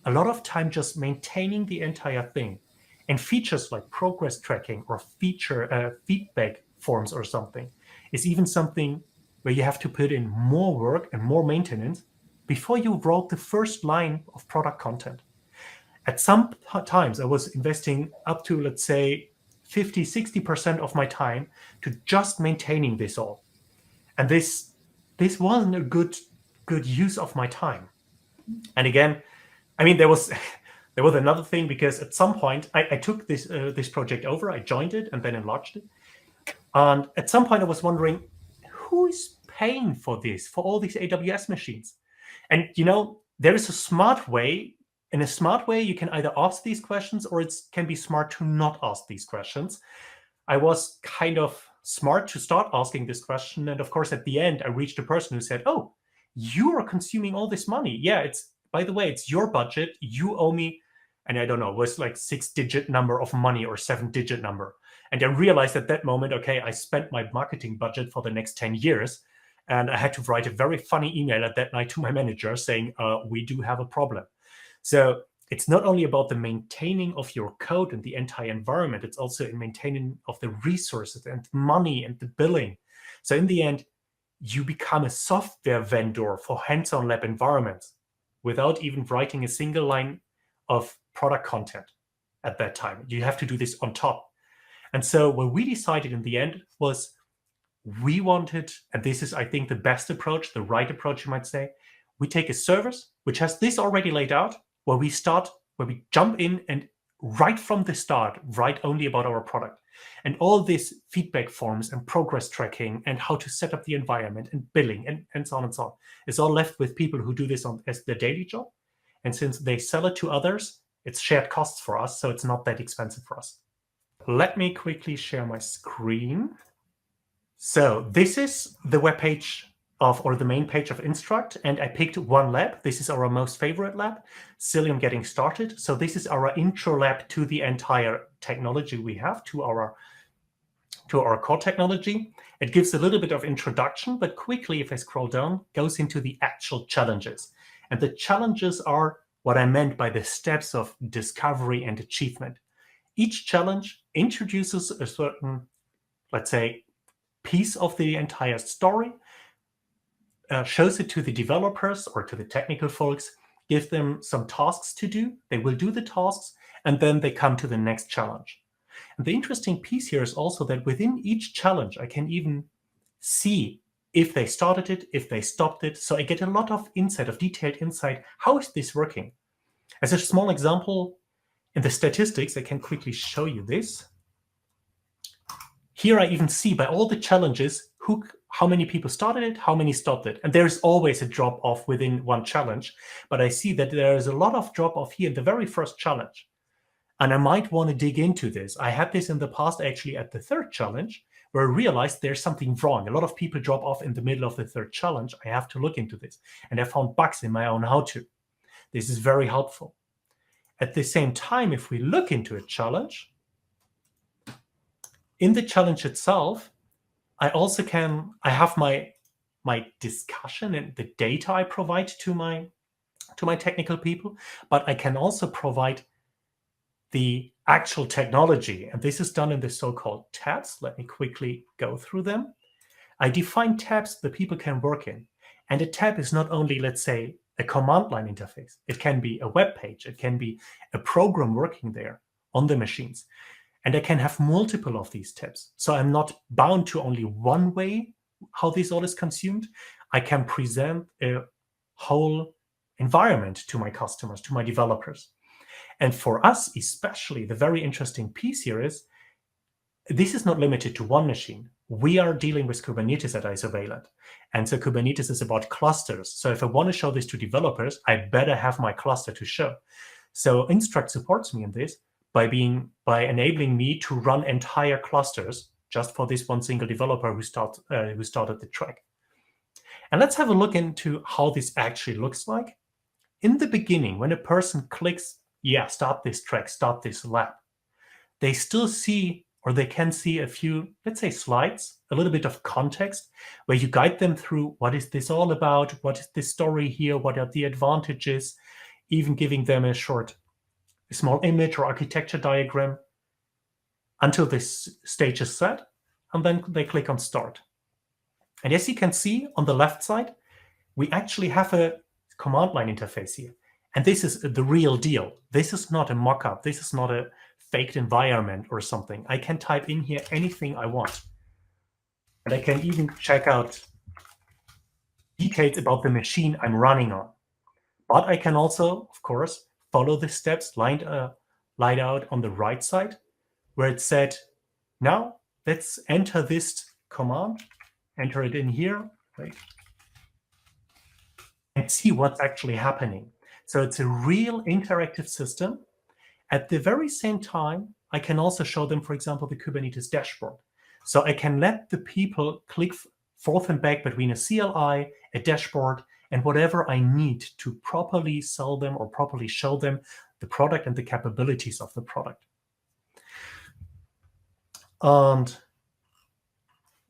S1: a lot of time just maintaining the entire thing. And features like progress tracking or feedback forms or something is even something where you have to put in more work and more maintenance before you wrote the first line of product content. At some times, I was investing up to, let's say, 50, 60% of my time to just maintaining this all. And this wasn't a good use of my time. And again, I mean, there was another thing, because at some point I took this project over, I joined it and then enlarged it. And at some point I was wondering, who is paying for this, for all these AWS machines? And there is a smart way. In a smart way, you can either ask these questions or it can be smart to not ask these questions. I was kind of smart to start asking this question. And of course, at the end, I reached a person who said, oh, you are consuming all this money. Yeah, by the way, it's your budget. You owe me, and I don't know, it was like 6-digit number of money or 7-digit number. And I realized at that moment, okay, I spent my marketing budget for the next 10 years. And I had to write a very funny email at that night to my manager saying, we do have a problem. So it's not only about the maintaining of your code and the entire environment, it's also in maintaining of the resources and money and the billing. So in the end, you become a software vendor for hands-on lab environments without even writing a single line of product content at that time. You have to do this on top. And so what we decided in the end was we wanted, and this is, I think, the best approach, the right approach, you might say, we take a service which has this already laid out, where we jump in and right from the start, write only about our product. And all these feedback forms and progress tracking and how to set up the environment and billing and so on and so on. It's all left with people who do this as their daily job. And since they sell it to others, it's shared costs for us, so it's not that expensive for us. Let me quickly share my screen. So this is the webpage or the main page of Instruct, and I picked one lab. This is our most favorite lab, Cilium Getting Started. So this is our intro lab to the entire technology we have, to our core technology. It gives a little bit of introduction, but quickly, if I scroll down, goes into the actual challenges. And the challenges are what I meant by the steps of discovery and achievement. Each challenge introduces a certain, let's say, piece of the entire story, shows it to the developers or to the technical folks, give them some tasks to do. They will do the tasks, and then they come to the next challenge. And the interesting piece here is also that within each challenge, I can even see if they started it, if they stopped it. So I get a lot of insight, of detailed insight. How is this working? As a small example, in the statistics, I can quickly show you this. Here I even see by all the challenges how many people started it, how many stopped it. And there's always a drop-off within one challenge. But I see that there is a lot of drop-off here in the very first challenge. And I might want to dig into this. I had this in the past, actually, at the third challenge, where I realized there's something wrong. A lot of people drop off in the middle of the third challenge. I have to look into this. And I found bugs in my own how-to. This is very helpful. At the same time, if we look into a challenge, in the challenge itself, I have my discussion and the data I provide to my technical people, but I can also provide the actual technology. And this is done in the so-called tabs. Let me quickly go through them. I define tabs that people can work in. And a tab is not only, let's say, a command line interface. It can be a web page. It can be a program working there. on the machines. And I can have multiple of these tips. So I'm not bound to only one way how this all is consumed. I can present a whole environment to my customers, to my developers. And for us, especially, the very interesting piece here is this is not limited to one machine. We are dealing with Kubernetes at Isovalent. And so Kubernetes is about clusters. So if I want to show this to developers, I better have my cluster to show. So Instruct supports me in this by enabling me to run entire clusters just for this one single developer who started the track. And let's have a look into how this actually looks like. In the beginning, when a person clicks, yeah, start this track, start this lab, they still see, or they can see a few, let's say, slides, a little bit of context, where you guide them through what is this all about, what is the story here, what are the advantages, even giving them a small image or architecture diagram until this stage is set, and then they click on start. And as you can see on the left side, we actually have a command line interface here. And this is the real deal. This is not a mock-up. This is not a faked environment or something. I can type in here anything I want. And I can even check out details about the machine I'm running on. But I can also, of course, follow the steps lined out on the right side, where it said, now let's enter this command, enter it in here, right, and see what's actually happening. So it's a real interactive system. At the very same time, I can also show them, for example, the Kubernetes dashboard. So I can let the people click forth and back between a CLI, a dashboard, and whatever I need to properly sell them or properly show them the product and the capabilities of the product. And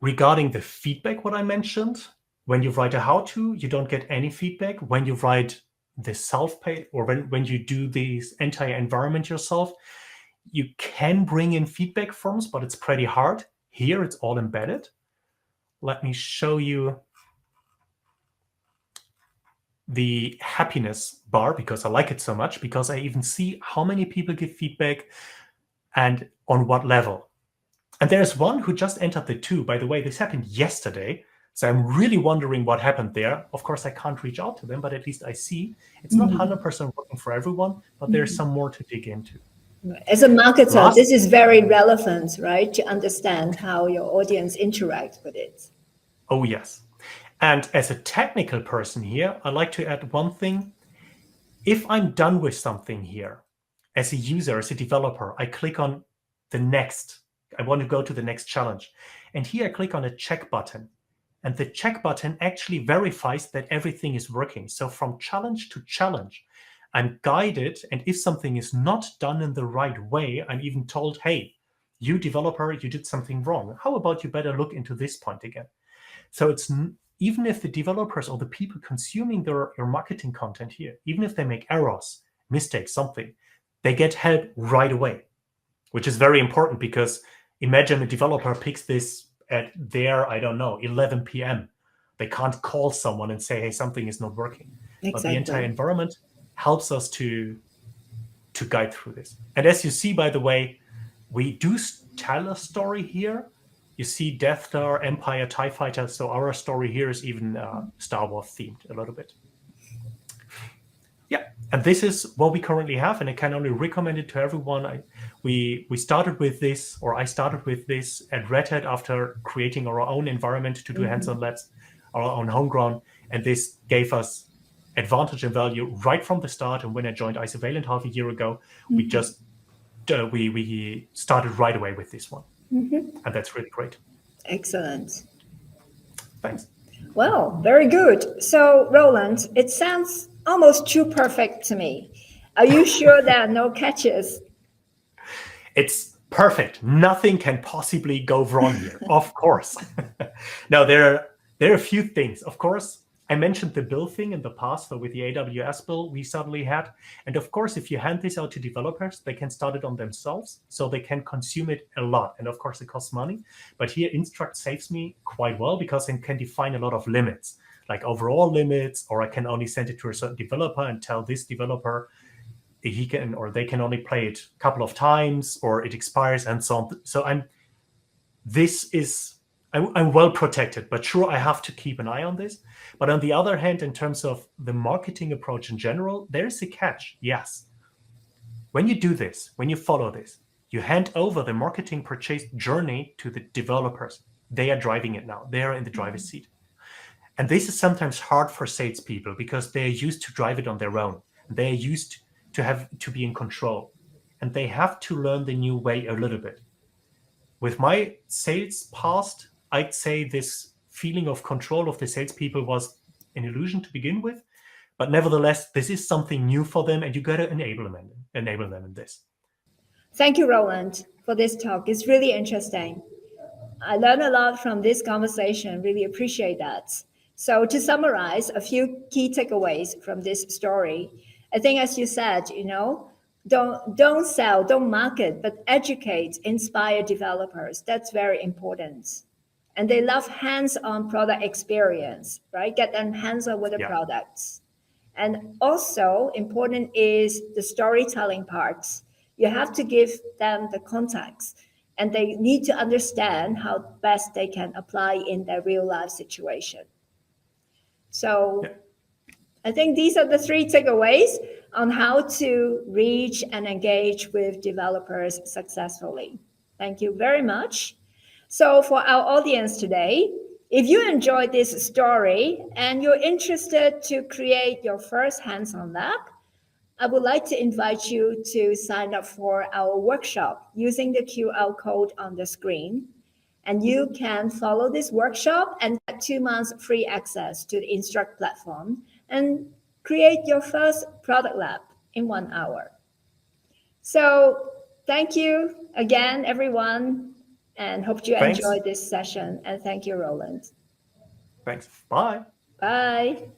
S1: regarding the feedback, what I mentioned, when you write a how-to, you don't get any feedback. When you write the self-pay, or when you do this entire environment yourself, you can bring in feedback forms, but it's pretty hard. Here, it's all embedded. Let me show you the happiness bar, because I like it so much, because I even see how many people give feedback and on what level. And there's one who just entered the 2. By the way, this happened yesterday. So I'm really wondering what happened there. Of course, I can't reach out to them, but at least I see it's not 100% working for everyone, but there's some more to dig into.
S12: As a marketer, this is very relevant, right? To understand how your audience interacts with it.
S1: Oh, yes. And as a technical person here, I'd like to add one thing. If I'm done with something here, as a user, as a developer, I click on the next. I want to go to the next challenge. And here I click on a check button. And the check button actually verifies that everything is working. So from challenge to challenge, I'm guided. And if something is not done in the right way, I'm even told, hey, you developer, you did something wrong. How about you better look into this point again? So it's even if the developers or the people consuming your marketing content here, even if they make errors, mistakes, something, they get help right away, which is very important, because imagine a developer picks this at their, I don't know, 11 p.m. They can't call someone and say, hey, something is not working. Exactly. But the entire environment helps us to guide through this. And as you see, by the way, we do tell a story here. You see Death Star, Empire, TIE Fighter. So our story here is even Star Wars themed a little bit. Yeah, and this is what we currently have, and I can only recommend it to everyone. We started with this, or I started with this at Red Hat after creating our own environment to do hands-on labs, our own homegrown, and this gave us advantage and value right from the start. And when I joined Isovalent half a year ago, we just we started right away with this one, and that's really great.
S12: Excellent.
S1: Thanks.
S12: Well, very good. So, Roland, it sounds almost too perfect to me. Are you sure there are no catches?
S1: It's perfect. Nothing can possibly go wrong here. Of course. Now, there are a few things. Of course, I mentioned the bill thing in the past. So with the AWS bill we suddenly had. And of course, if you hand this out to developers, they can start it on themselves. So they can consume it a lot. And of course, it costs money. But here, Instruct saves me quite well, because it can define a lot of limits, like overall limits, or I can only send it to a certain developer and tell this developer, he can or they can only play it a couple of times, or it expires, and so on. So I'm well protected, but sure, I have to keep an eye on this. But on the other hand, in terms of the marketing approach in general, there's a catch. Yes. When you do this, when you follow this, you hand over the marketing purchase journey to the developers. They are driving it now. They are in the driver's seat. And this is sometimes hard for salespeople because they're used to drive it on their own. They're used to be in control. And they have to learn the new way a little bit. With my sales past, I'd say this feeling of control of the salespeople was an illusion to begin with. But nevertheless, this is something new for them, and you got to enable them in this.
S12: Thank you, Roland, for this talk. It's really interesting. I learned a lot from this conversation. Really appreciate that. So to summarize a few key takeaways from this story, I think, as you said, don't sell, don't market, but educate, inspire developers. That's very important. And they love hands-on product experience, right? Get them hands-on with the products. And also important is the storytelling parts. You have to give them the context, and they need to understand how best they can apply in their real life situation. So I think these are the 3 takeaways on how to reach and engage with developers successfully. Thank you very much. So for our audience today, if you enjoyed this story and you're interested to create your first hands-on lab, I would like to invite you to sign up for our workshop using the QR code on the screen. And you can follow this workshop and get 2 months free access to the Instruct platform and create your first product lab in 1 hour. So thank you again, everyone, and hope you enjoyed this session. And thank you, Roland.
S1: Thanks. Bye.
S12: Bye.